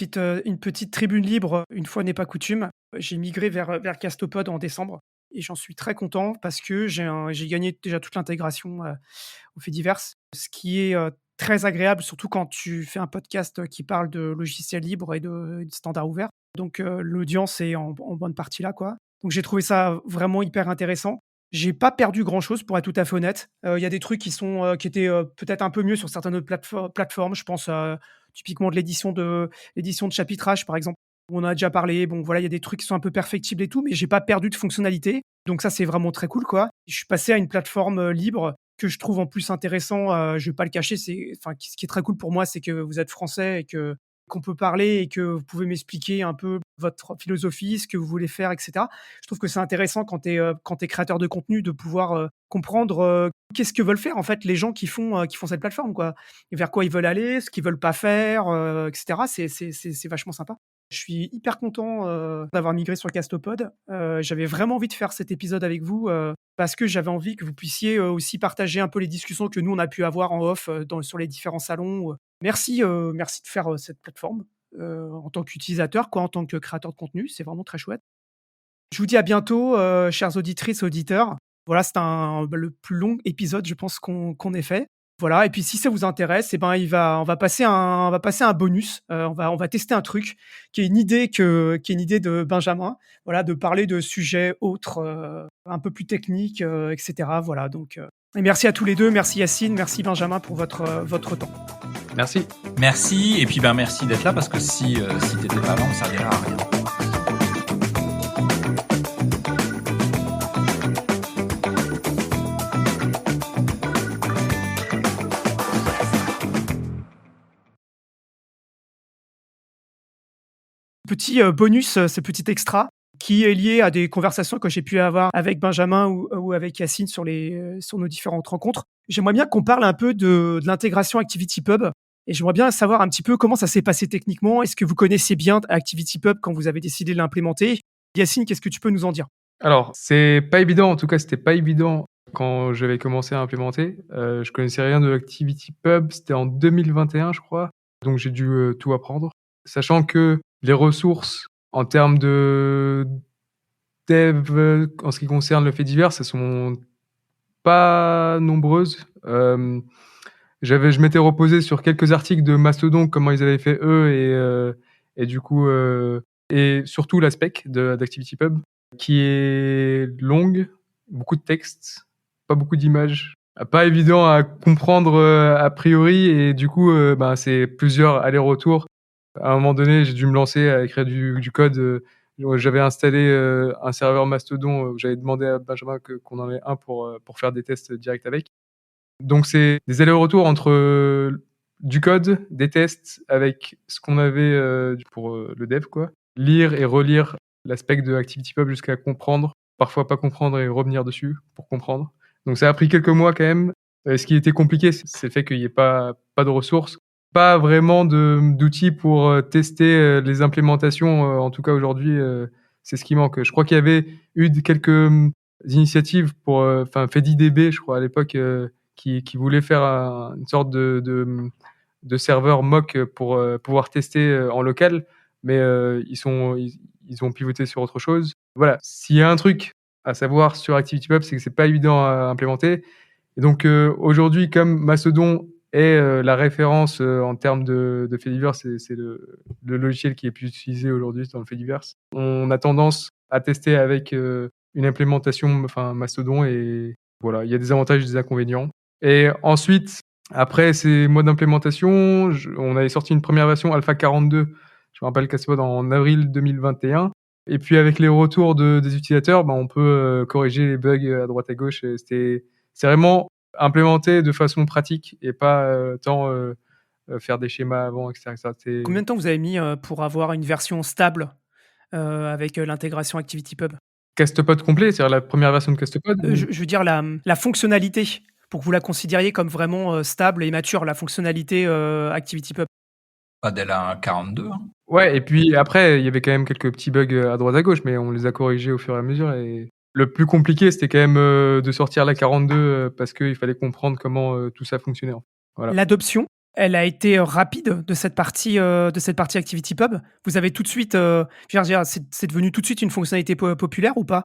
petite tribune libre, une fois n'est pas coutume. J'ai migré vers Castopod en décembre et j'en suis très content parce que j'ai gagné déjà toute l'intégration au fait divers. Ce qui est très agréable, surtout quand tu fais un podcast qui parle de logiciels libres et de standards ouverts. Donc, l'audience est en bonne partie là, quoi. Donc j'ai trouvé ça vraiment hyper intéressant. J'ai pas perdu grand-chose pour être tout à fait honnête. Il y a des trucs qui étaient, peut-être un peu mieux sur certaines autres plateformes. Je pense, typiquement de l'édition de chapitrage, par exemple, où on en a déjà parlé. Bon, voilà, il y a des trucs qui sont un peu perfectibles et tout, mais j'ai pas perdu de fonctionnalité. Donc ça, c'est vraiment très cool, quoi. Je suis passé à une plateforme, libre que je trouve en plus intéressant, je vais pas le cacher, ce qui est très cool pour moi, c'est que vous êtes français et qu'on peut parler et que vous pouvez m'expliquer un peu votre philosophie, ce que vous voulez faire, et cetera. Je trouve que c'est intéressant quand tu es créateur de contenu de pouvoir, comprendre, qu'est-ce que veulent faire en fait les gens qui font cette plateforme, quoi. Et vers quoi ils veulent aller, ce qu'ils veulent pas faire, et cetera. C'est vachement sympa. Je suis hyper content, d'avoir migré sur Castopod. J'avais vraiment envie de faire cet épisode avec vous, parce que j'avais envie que vous puissiez, aussi partager un peu les discussions que nous on a pu avoir en off, sur les différents salons. Merci de faire, cette plateforme, en tant qu'utilisateur, quoi, en tant que créateur de contenu, c'est vraiment très chouette. Je vous dis à bientôt, chères auditrices, auditeurs. Voilà, c'est le plus long épisode, je pense, qu'on ait fait. Voilà, et puis si ça vous intéresse, eh ben, on va passer un bonus. On va tester un truc qui est une idée de Benjamin. Voilà, de parler de sujets autres, un peu plus techniques, etc. Voilà, donc, et merci à tous les deux. Merci Yacine, merci Benjamin pour votre temps. Merci. Merci, et puis merci d'être là, parce que si t'étais pas là, on ne servirait à rien. Petit bonus, ce petit extra qui est lié à des conversations que j'ai pu avoir avec Benjamin ou avec Yacine sur nos différentes rencontres. J'aimerais bien qu'on parle un peu de l'intégration ActivityPub, et j'aimerais bien savoir un petit peu comment ça s'est passé techniquement. Est-ce que vous connaissez bien ActivityPub quand vous avez décidé de l'implémenter? Yacine, qu'est-ce que tu peux nous en dire? Alors, c'est pas évident, en tout cas, c'était pas évident quand j'avais commencé à implémenter. Je connaissais rien de ActivityPub, c'était en 2021, je crois, donc j'ai dû tout apprendre. Sachant que les ressources en termes de dev, en ce qui concerne le fait divers, elles sont pas nombreuses. Je m'étais reposé sur quelques articles de Mastodon, comment ils avaient fait eux, et du coup, et surtout la spec d'ActivityPub, qui est longue, beaucoup de texte, pas beaucoup d'images, pas évident à comprendre a priori, et du coup, c'est plusieurs allers-retours. À un moment donné, j'ai dû me lancer à écrire du code. J'avais installé un serveur Mastodon où j'avais demandé à Benjamin qu'on en ait un pour faire des tests directs avec. Donc c'est des allers-retours entre du code, des tests avec ce qu'on avait pour le dev, quoi. Lire et relire la spec de ActivityPub jusqu'à comprendre, parfois pas comprendre et revenir dessus pour comprendre. Donc ça a pris quelques mois quand même. Ce qui était compliqué, c'est le fait qu'il n'y ait pas de ressources, pas vraiment d'outils pour tester les implémentations. En tout cas aujourd'hui, c'est ce qui manque. Je crois qu'il y avait eu quelques initiatives pour, FediDB, je crois à l'époque, qui voulait faire une sorte de serveur mock pour pouvoir tester en local, mais ils ont pivoté sur autre chose. Voilà, s'il y a un truc à savoir sur ActivityPub, c'est que c'est pas évident à implémenter. Et donc aujourd'hui, comme Mastodon est la référence en termes de Fediverse, c'est le logiciel qui est plus utilisé aujourd'hui dans le Fediverse, on a tendance à tester avec une implémentation Mastodon, et voilà, il y a des avantages et des inconvénients. Et ensuite, après ces mois d'implémentation, on avait sorti une première version Alpha 42, je me rappelle qu'elle soit en avril 2021. Et puis avec les retours des utilisateurs, on peut corriger les bugs à droite à gauche. C'est vraiment implémenté de façon pratique et pas tant faire des schémas avant, etc. Combien de temps vous avez mis pour avoir une version stable avec l'intégration ActivityPub? Castopod complet, c'est-à-dire la première version de Castopod? Je veux dire la fonctionnalité, pour que vous la considériez comme vraiment stable et mature, la fonctionnalité ActivityPub. Dès la 42. Hein. Ouais, et puis après, il y avait quand même quelques petits bugs à droite à gauche, mais on les a corrigés au fur et à mesure. Et le plus compliqué, c'était quand même de sortir la 42 parce qu'il fallait comprendre comment tout ça fonctionnait. Voilà. L'adoption, elle a été rapide de cette partie ActivityPub. Vous avez tout de suite, c'est devenu tout de suite une fonctionnalité populaire ou pas?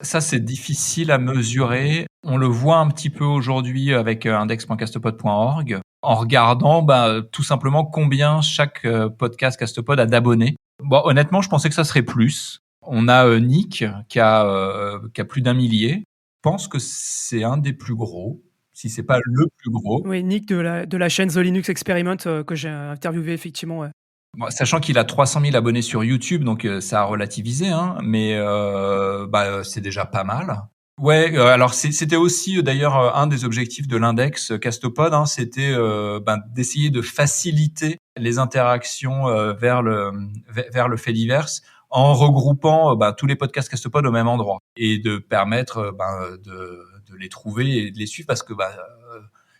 Ça, c'est difficile à mesurer. On le voit un petit peu aujourd'hui avec index.castopod.org. en regardant tout simplement combien chaque podcast Castopod a d'abonnés. Bon, honnêtement, je pensais que ça serait plus. On a Nick qui a plus d'1 millier. Je pense que c'est un des plus gros, si c'est pas le plus gros. Oui, Nick de la chaîne The Linux Experiment que j'ai interviewé effectivement. Ouais. Bon, sachant qu'il a 300 000 abonnés sur YouTube, donc ça a relativisé, hein, mais c'est déjà pas mal. Ouais, alors c'était aussi d'ailleurs un des objectifs de l'index Castopod, hein, c'était d'essayer de faciliter les interactions vers le fait divers en regroupant tous les podcasts Castopod au même endroit et de permettre de les trouver et de les suivre parce que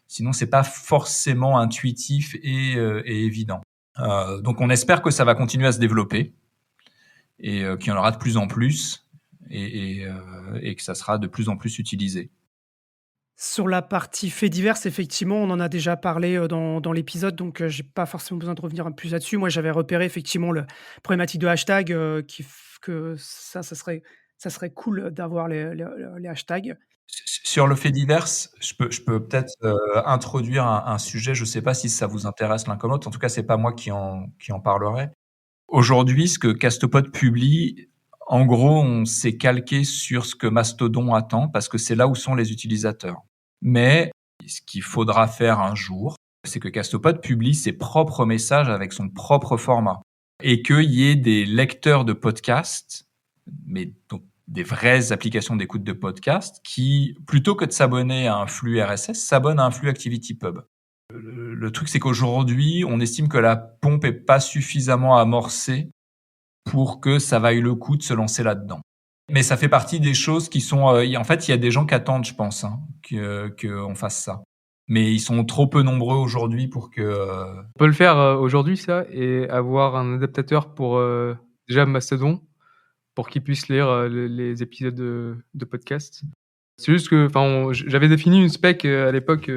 sinon c'est pas forcément intuitif et évident. Donc on espère que ça va continuer à se développer et qu'il y en aura de plus en plus et que ça sera de plus en plus utilisé. Sur la partie faits divers, effectivement, on en a déjà parlé dans l'épisode, donc j'ai pas forcément besoin de revenir plus là-dessus. Moi, j'avais repéré effectivement la problématique de hashtag, que ça serait cool d'avoir les hashtags. Sur le fait divers, je peux peut-être introduire un sujet. Je ne sais pas si ça vous intéresse l'un comme l'autre. En tout cas, c'est pas moi qui en parlerai. Aujourd'hui, ce que Castopod publie, en gros, on s'est calqué sur ce que Mastodon attend parce que c'est là où sont les utilisateurs. Mais ce qu'il faudra faire un jour, c'est que Castopod publie ses propres messages avec son propre format et qu'il y ait des lecteurs de podcasts, mais donc des vraies applications d'écoute de podcasts qui, plutôt que de s'abonner à un flux RSS, s'abonnent à un flux ActivityPub. Le truc, c'est qu'aujourd'hui, on estime que la pompe est pas suffisamment amorcée pour que ça vaille le coup de se lancer là-dedans. Mais ça fait partie des choses qui sont... en fait, il y a des gens qui attendent, je pense, hein, qu'on fasse ça. Mais ils sont trop peu nombreux aujourd'hui pour que... On peut le faire aujourd'hui, ça, et avoir un adaptateur pour déjà Mastodon, pour qu'ils puissent lire les épisodes de podcast. C'est juste que j'avais défini une spec à l'époque,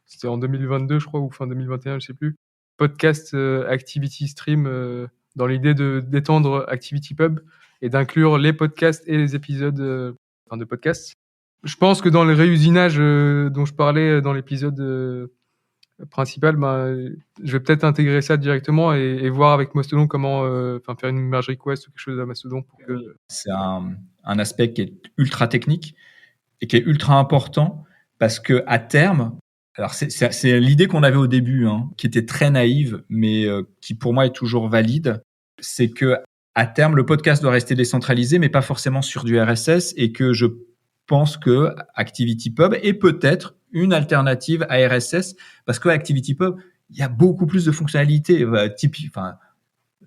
c'était en 2022, je crois, ou fin 2021, je sais plus. Podcast Activity Stream, dans l'idée d'étendre ActivityPub et d'inclure les podcasts et les épisodes de podcasts. Je pense que dans le réusinage dont je parlais dans l'épisode principal, je vais peut-être intégrer ça directement et voir avec Mastodon comment faire une merge request ou quelque chose à Mastodon pour que... C'est un aspect qui est ultra technique et qui est ultra important parce que à terme, alors c'est l'idée qu'on avait au début, hein, qui était très naïve, mais qui pour moi est toujours valide, c'est que à terme le podcast doit rester décentralisé, mais pas forcément sur du RSS, et que je pense que ActivityPub est peut-être une alternative à RSS parce que ActivityPub, il y a beaucoup plus de fonctionnalités,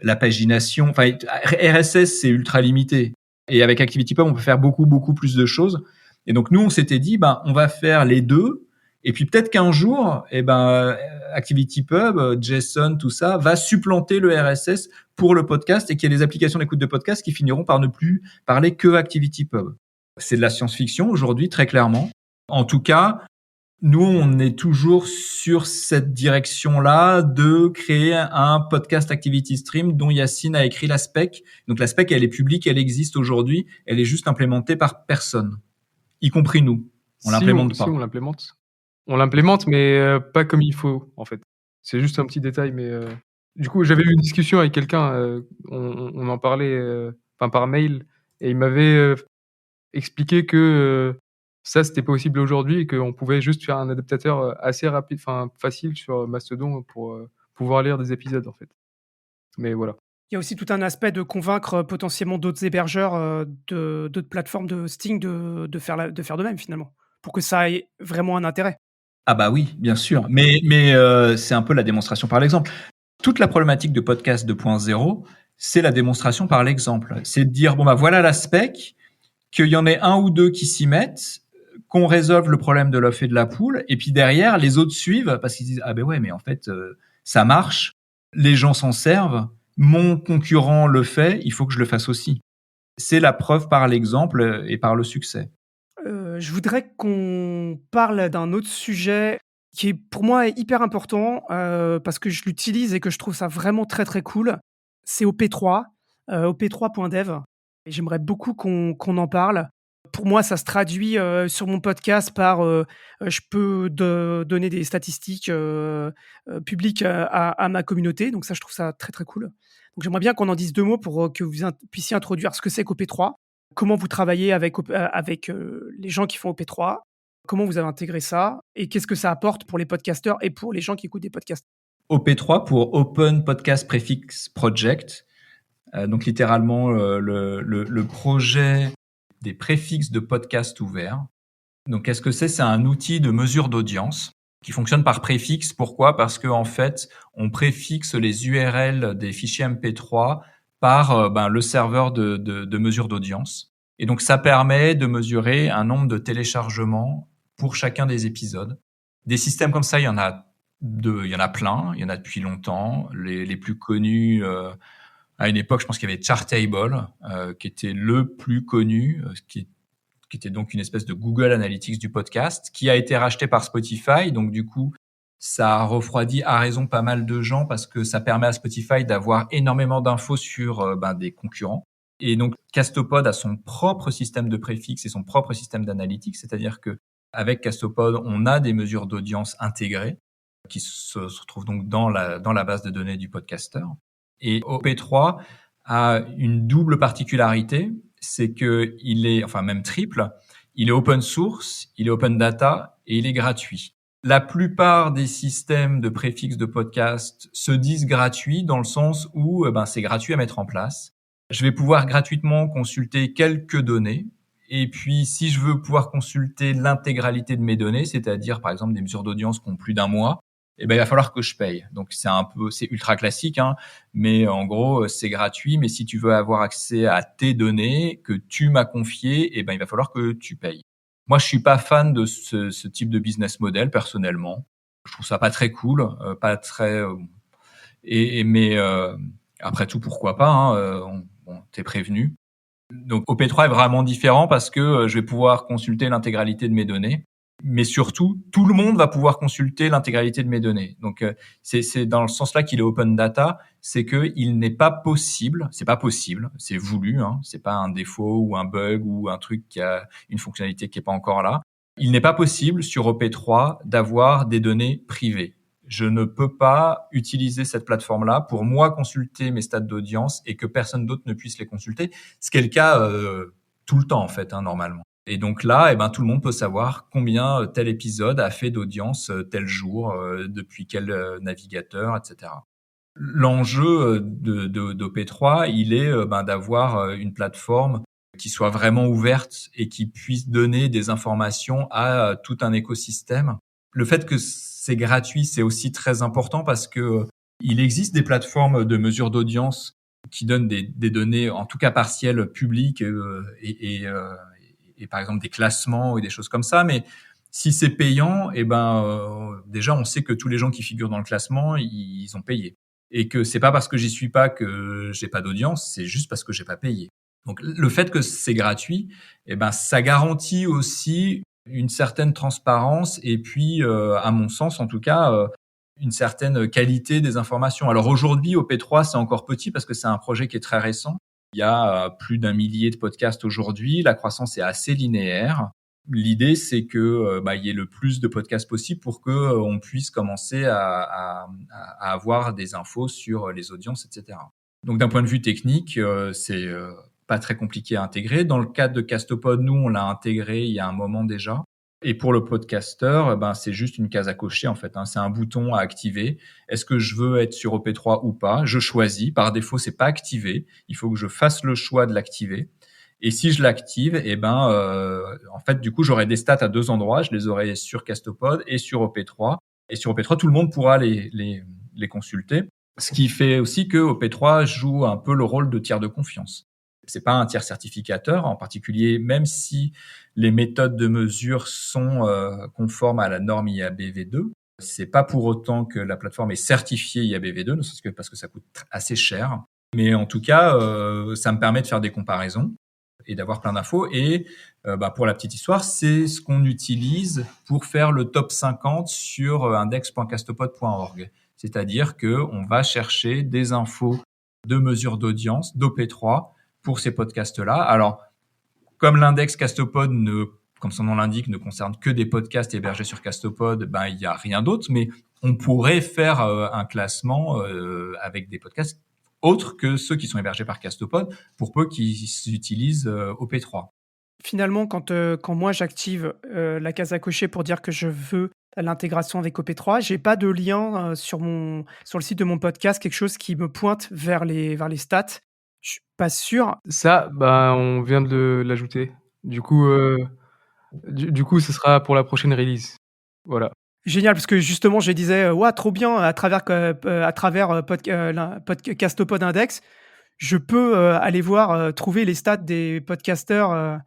la pagination, RSS c'est ultra limité. Et avec ActivityPub, on peut faire beaucoup, beaucoup plus de choses. Et donc, nous, on s'était dit, on va faire les deux. Et puis, peut-être qu'un jour, ActivityPub, JSON, tout ça, va supplanter le RSS pour le podcast et qu'il y ait des applications d'écoute de podcast qui finiront par ne plus parler que ActivityPub. C'est de la science-fiction aujourd'hui, très clairement. En tout cas, nous, on est toujours sur cette direction-là de créer un podcast Activity Stream dont Yacine a écrit la spec. Donc la spec, elle est publique, elle existe aujourd'hui, elle est juste implémentée par personne, y compris nous. On l'implémente pas. Si, on l'implémente. On l'implémente, mais pas comme il faut, en fait. C'est juste un petit détail, mais du coup, j'avais eu une discussion avec quelqu'un, on en parlait par mail, et il m'avait expliqué que ça, c'était possible aujourd'hui et qu'on pouvait juste faire un adaptateur assez rapide, facile sur Mastodon pour pouvoir lire des épisodes, en fait. Mais voilà. Il y a aussi tout un aspect de convaincre potentiellement d'autres hébergeurs, d'autres plateformes de hosting de faire de même finalement, pour que ça ait vraiment un intérêt. Ah bah oui, bien sûr. Mais c'est un peu la démonstration par l'exemple. Toute la problématique de podcast 2.0, c'est la démonstration par l'exemple. C'est de dire, voilà la spec, qu'il y en ait un ou deux qui s'y mettent, qu'on résolve le problème de l'œuf et de la poule, et puis derrière, les autres suivent parce qu'ils disent, ah ben ouais, mais en fait, ça marche, les gens s'en servent, mon concurrent le fait, il faut que je le fasse aussi. C'est la preuve par l'exemple et par le succès. Je voudrais qu'on parle d'un autre sujet qui est pour moi hyper important, parce que je l'utilise et que je trouve ça vraiment très, très cool. C'est OP3, op3.dev, et j'aimerais beaucoup qu'on en parle. Pour moi, ça se traduit sur mon podcast par je peux donner des statistiques publiques à ma communauté. Donc ça, je trouve ça très, très cool. Donc j'aimerais bien qu'on en dise 2 mots pour que vous puissiez introduire ce que c'est qu'OP3, comment vous travaillez avec les gens qui font OP3, comment vous avez intégré ça et qu'est-ce que ça apporte pour les podcasteurs et pour les gens qui écoutent des podcasts. OP3 pour Open Podcast Prefix Project. Donc littéralement le projet des préfixes de podcast ouverts. Donc qu'est-ce que c'est ? C'est un outil de mesure d'audience qui fonctionne par préfixe. Pourquoi ? Parce que en fait, on préfixe les URL des fichiers MP3 par le serveur de mesure d'audience. Et donc ça permet de mesurer un nombre de téléchargements pour chacun des épisodes. Des systèmes comme ça, il y en a plein, il y en a depuis longtemps. Les plus connus, à une époque, je pense qu'il y avait Chartable, qui était le plus connu, qui était donc une espèce de Google Analytics du podcast, qui a été racheté par Spotify. Donc du coup, ça a refroidi à raison pas mal de gens parce que ça permet à Spotify d'avoir énormément d'infos sur des concurrents. Et donc Castopod a son propre système de préfixe et son propre système d'analytics, c'est-à-dire que avec Castopod, on a des mesures d'audience intégrées qui se retrouvent donc dans la base de données du podcasteur. Et OP3 a une double particularité, c'est que il est, enfin même triple, il est open source, il est open data et il est gratuit. La plupart des systèmes de préfixes de podcast se disent gratuits dans le sens où c'est gratuit à mettre en place. Je vais pouvoir gratuitement consulter quelques données. Et puis, si je veux pouvoir consulter l'intégralité de mes données, c'est-à-dire, par exemple, des mesures d'audience qui ont plus d'un mois, il va falloir que je paye. Donc, c'est ultra classique, hein, mais en gros, c'est gratuit. Mais si tu veux avoir accès à tes données que tu m'as confiées, il va falloir que tu payes. Moi, je suis pas fan de ce type de business model, personnellement. Je trouve ça pas très cool, pas très, mais après tout, pourquoi pas, hein, t'es prévenu. Donc OP3 est vraiment différent parce que je vais pouvoir consulter l'intégralité de mes données, mais surtout tout le monde va pouvoir consulter l'intégralité de mes données. Donc c'est dans le sens là qu'il est open data, c'est que il n'est pas possible, c'est pas possible, c'est voulu, hein, c'est pas un défaut ou un bug ou un truc qui a une fonctionnalité qui est pas encore là. Il n'est pas possible sur OP3 d'avoir des données privées. Je ne peux pas utiliser cette plateforme-là pour moi consulter mes stats d'audience et que personne d'autre ne puisse les consulter, ce qui est le cas tout le temps en fait, hein, normalement. Et donc là, tout le monde peut savoir combien tel épisode a fait d'audience tel jour, depuis quel navigateur, etc. L'enjeu d'OP3, il est d'avoir une plateforme qui soit vraiment ouverte et qui puisse donner des informations à tout un écosystème. Le fait que c'est gratuit, c'est aussi très important parce que il existe des plateformes de mesure d'audience qui donnent des données, en tout cas partielles, publiques et par exemple des classements et des choses comme ça. Mais si c'est payant, déjà on sait que tous les gens qui figurent dans le classement, ils ont payé. Et que c'est pas parce que j'y suis pas que j'ai pas d'audience, c'est juste parce que j'ai pas payé. Donc le fait que c'est gratuit, ça garantit aussi une certaine transparence et puis, à mon sens en tout cas, une certaine qualité des informations. Alors aujourd'hui, OP3, c'est encore petit parce que c'est un projet qui est très récent. Il y a plus d'1 millier de podcasts aujourd'hui. La croissance est assez linéaire. L'idée, c'est que il y ait le plus de podcasts possible pour que on puisse commencer à avoir des infos sur les audiences, etc. Donc d'un point de vue technique, c'est pas très compliqué à intégrer. Dans le cadre de Castopod, nous, on l'a intégré il y a un moment déjà. Et pour le podcasteur, c'est juste une case à cocher en fait, hein. C'est un bouton à activer. Est-ce que je veux être sur OP3 ou pas ? Je choisis. Par défaut, c'est pas activé. Il faut que je fasse le choix de l'activer. Et si je l'active, en fait, du coup, j'aurai des stats à 2 endroits. Je les aurai sur Castopod et sur OP3. Et sur OP3, tout le monde pourra les consulter. Ce qui fait aussi que OP3 joue un peu le rôle de tiers de confiance. C'est pas un tiers certificateur, en particulier, même si les méthodes de mesure sont conformes à la norme IABV2. C'est pas pour autant que la plateforme est certifiée IABV2, parce que ça coûte assez cher. Mais en tout cas, ça me permet de faire des comparaisons et d'avoir plein d'infos. Et pour la petite histoire, c'est ce qu'on utilise pour faire le top 50 sur index.castopod.org. C'est-à-dire que on va chercher des infos de mesure d'audience d'OP3 pour ces podcasts-là. Alors, comme l'index Castopod comme son nom l'indique, ne concerne que des podcasts hébergés sur Castopod, il y a rien d'autre, mais on pourrait faire un classement avec des podcasts autres que ceux qui sont hébergés par Castopod, pour peu qu'ils utilisent OP3. Finalement, quand moi j'active la case à cocher pour dire que je veux l'intégration avec OP3, j'ai pas de lien sur le site de mon podcast, quelque chose qui me pointe vers les stats. Je suis pas sûr. Ça, on vient de l'ajouter. Du coup, ce sera pour la prochaine release. Voilà. Génial, parce que justement, je disais, ouah, trop bien, à travers Castopod Index, je peux aller voir, trouver les stats des podcasteurs.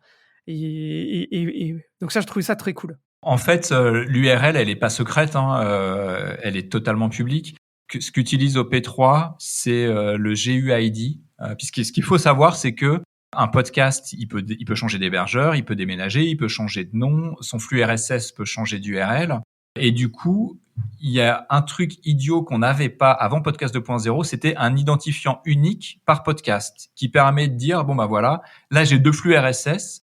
Et donc ça, je trouvais ça très cool. En fait, l'URL, elle est pas secrète, elle est totalement publique. Ce qu'utilise OP3, c'est le GUID. Puisque ce qu'il faut savoir, c'est que un podcast, il peut changer d'hébergeur, il peut déménager, il peut changer de nom, son flux RSS peut changer d'URL. Et du coup, il y a un truc idiot qu'on n'avait pas avant Podcast 2.0, c'était un identifiant unique par podcast qui permet de dire, voilà, là j'ai 2 flux RSS,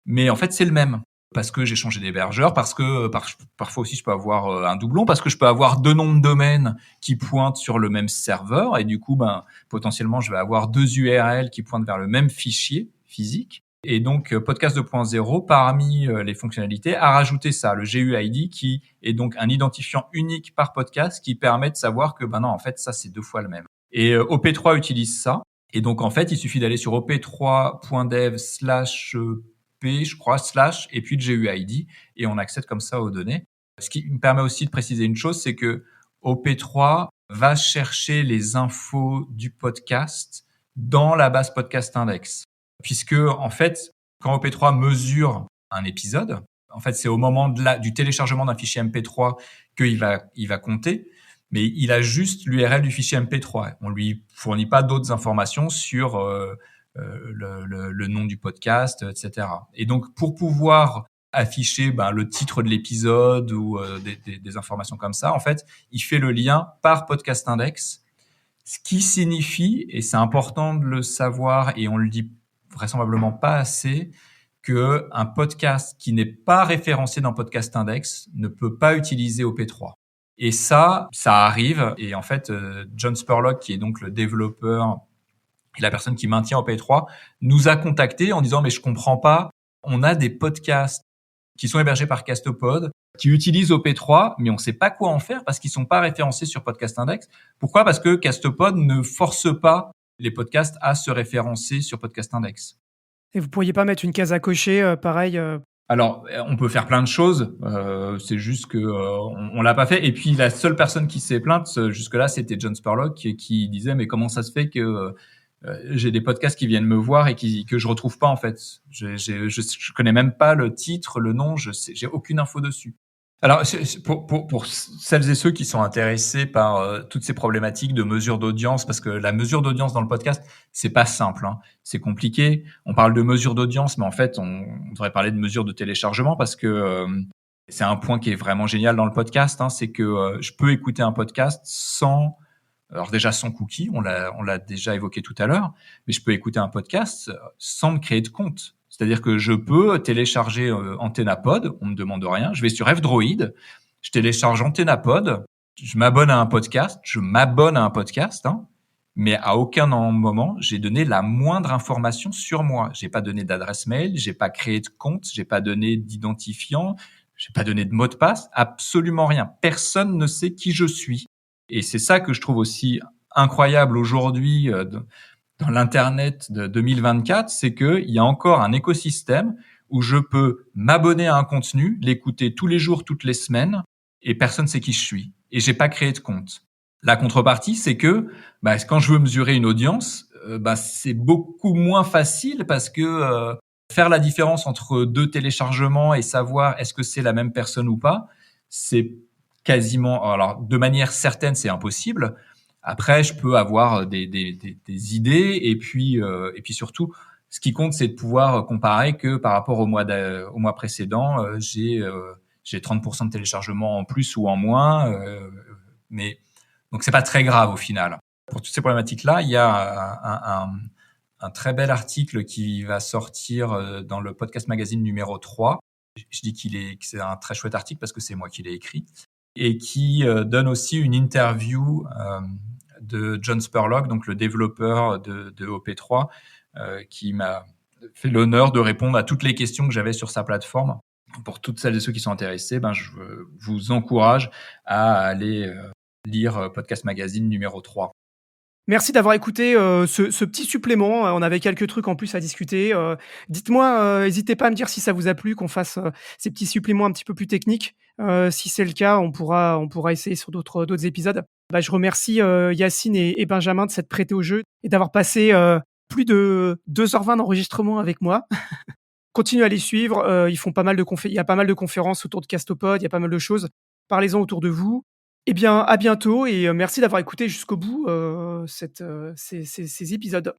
mais en fait c'est le même. Parce que j'ai changé d'hébergeur, parce que parfois aussi je peux avoir un doublon, parce que je peux avoir 2 noms de domaine qui pointent sur le même serveur, et du coup, potentiellement, je vais avoir 2 URL qui pointent vers le même fichier physique. Et donc, Podcast 2.0, parmi les fonctionnalités, a rajouté ça, le GUID, qui est donc un identifiant unique par podcast qui permet de savoir que, non, en fait, ça, c'est 2 fois le même. Et OP3 utilise ça. Et donc, en fait, il suffit d'aller sur op3.dev/p, je crois, / et puis le GUID, et on accède comme ça aux données. Ce qui me permet aussi de préciser une chose, c'est que OP3 va chercher les infos du podcast dans la base Podcast Index. Puisque, en fait, quand OP3 mesure un épisode, en fait, c'est au moment du téléchargement d'un fichier MP3 qu'il va compter, mais il a juste l'URL du fichier MP3. On lui fournit pas d'autres informations sur le nom du podcast, etc. Et donc, pour pouvoir afficher le titre de l'épisode ou des informations comme ça, en fait, il fait le lien par Podcast Index, ce qui signifie, et c'est important de le savoir, et on le dit vraisemblablement pas assez, que un podcast qui n'est pas référencé dans Podcast Index ne peut pas utiliser OP3. Et ça arrive. Et en fait, John Spurlock, qui est donc le développeur et la personne qui maintient OP3, nous a contactés en disant « mais je comprends pas, on a des podcasts qui sont hébergés par Castopod, qui utilisent OP3, mais on sait pas quoi en faire parce qu'ils sont pas référencés sur Podcast Index. Pourquoi ? Parce que Castopod ne force pas les podcasts à se référencer sur Podcast Index. » Et vous pourriez pas mettre une case à cocher, pareil Alors, on peut faire plein de choses. C'est juste que on l'a pas fait. Et puis, la seule personne qui s'est plainte jusque-là, c'était John Spurlock qui disait « mais comment ça se fait que j'ai des podcasts qui viennent me voir et que je retrouve pas en fait. Je connais même pas le titre, le nom, j'ai aucune info dessus. » Alors, pour celles et ceux qui sont intéressés par toutes ces problématiques de mesure d'audience, parce que la mesure d'audience dans le podcast, c'est pas simple, c'est compliqué. On parle de mesure d'audience, mais en fait, on devrait parler de mesure de téléchargement parce que c'est un point qui est vraiment génial dans le podcast, c'est que je peux écouter un podcast sans cookie, on l'a déjà évoqué tout à l'heure, mais je peux écouter un podcast sans me créer de compte. C'est-à-dire que je peux télécharger AntennaPod, on me demande rien. Je vais sur F-Droid, je télécharge AntennaPod, je m'abonne à un podcast, mais à aucun moment j'ai donné la moindre information sur moi. J'ai pas donné d'adresse mail, j'ai pas créé de compte, j'ai pas donné d'identifiant, j'ai pas donné de mot de passe, absolument rien. Personne ne sait qui je suis. Et c'est ça que je trouve aussi incroyable aujourd'hui dans l'Internet de 2024, c'est qu'il y a encore un écosystème où je peux m'abonner à un contenu, l'écouter tous les jours, toutes les semaines, et personne ne sait qui je suis. Et j'ai pas créé de compte. La contrepartie, c'est que quand je veux mesurer une audience, c'est beaucoup moins facile parce que faire la différence entre 2 téléchargements et savoir est-ce que c'est la même personne ou pas, c'est quasiment, alors de manière certaine, c'est impossible. Après, je peux avoir des idées et puis surtout, ce qui compte, c'est de pouvoir comparer que par rapport au mois précédent, j'ai 30% de téléchargements en plus ou en moins, mais donc c'est pas très grave au final. Pour toutes ces problématiques-là, il y a un très bel article qui va sortir dans le Podcast Magazine numéro 3. Je dis que c'est un très chouette article parce que c'est moi qui l'ai écrit, et qui donne aussi une interview de John Spurlock, donc le développeur de OP3, qui m'a fait l'honneur de répondre à toutes les questions que j'avais sur sa plateforme. Pour toutes celles et ceux qui sont intéressés, je vous encourage à aller lire Podcast Magazine numéro 3. Merci d'avoir écouté ce petit supplément. On avait quelques trucs en plus à discuter. Dites-moi, n'hésitez pas à me dire si ça vous a plu qu'on fasse ces petits suppléments un petit peu plus techniques. Si c'est le cas, on pourra essayer sur d'autres épisodes. Je remercie Yacine et Benjamin de s'être prêtés au jeu et d'avoir passé plus de 2h20 d'enregistrement avec moi. Continuez à les suivre. Ils font pas mal il y a pas mal de conférences autour de Castopod. Il y a pas mal de choses. Parlez-en autour de vous. Eh bien, à bientôt et merci d'avoir écouté jusqu'au bout ces épisodes.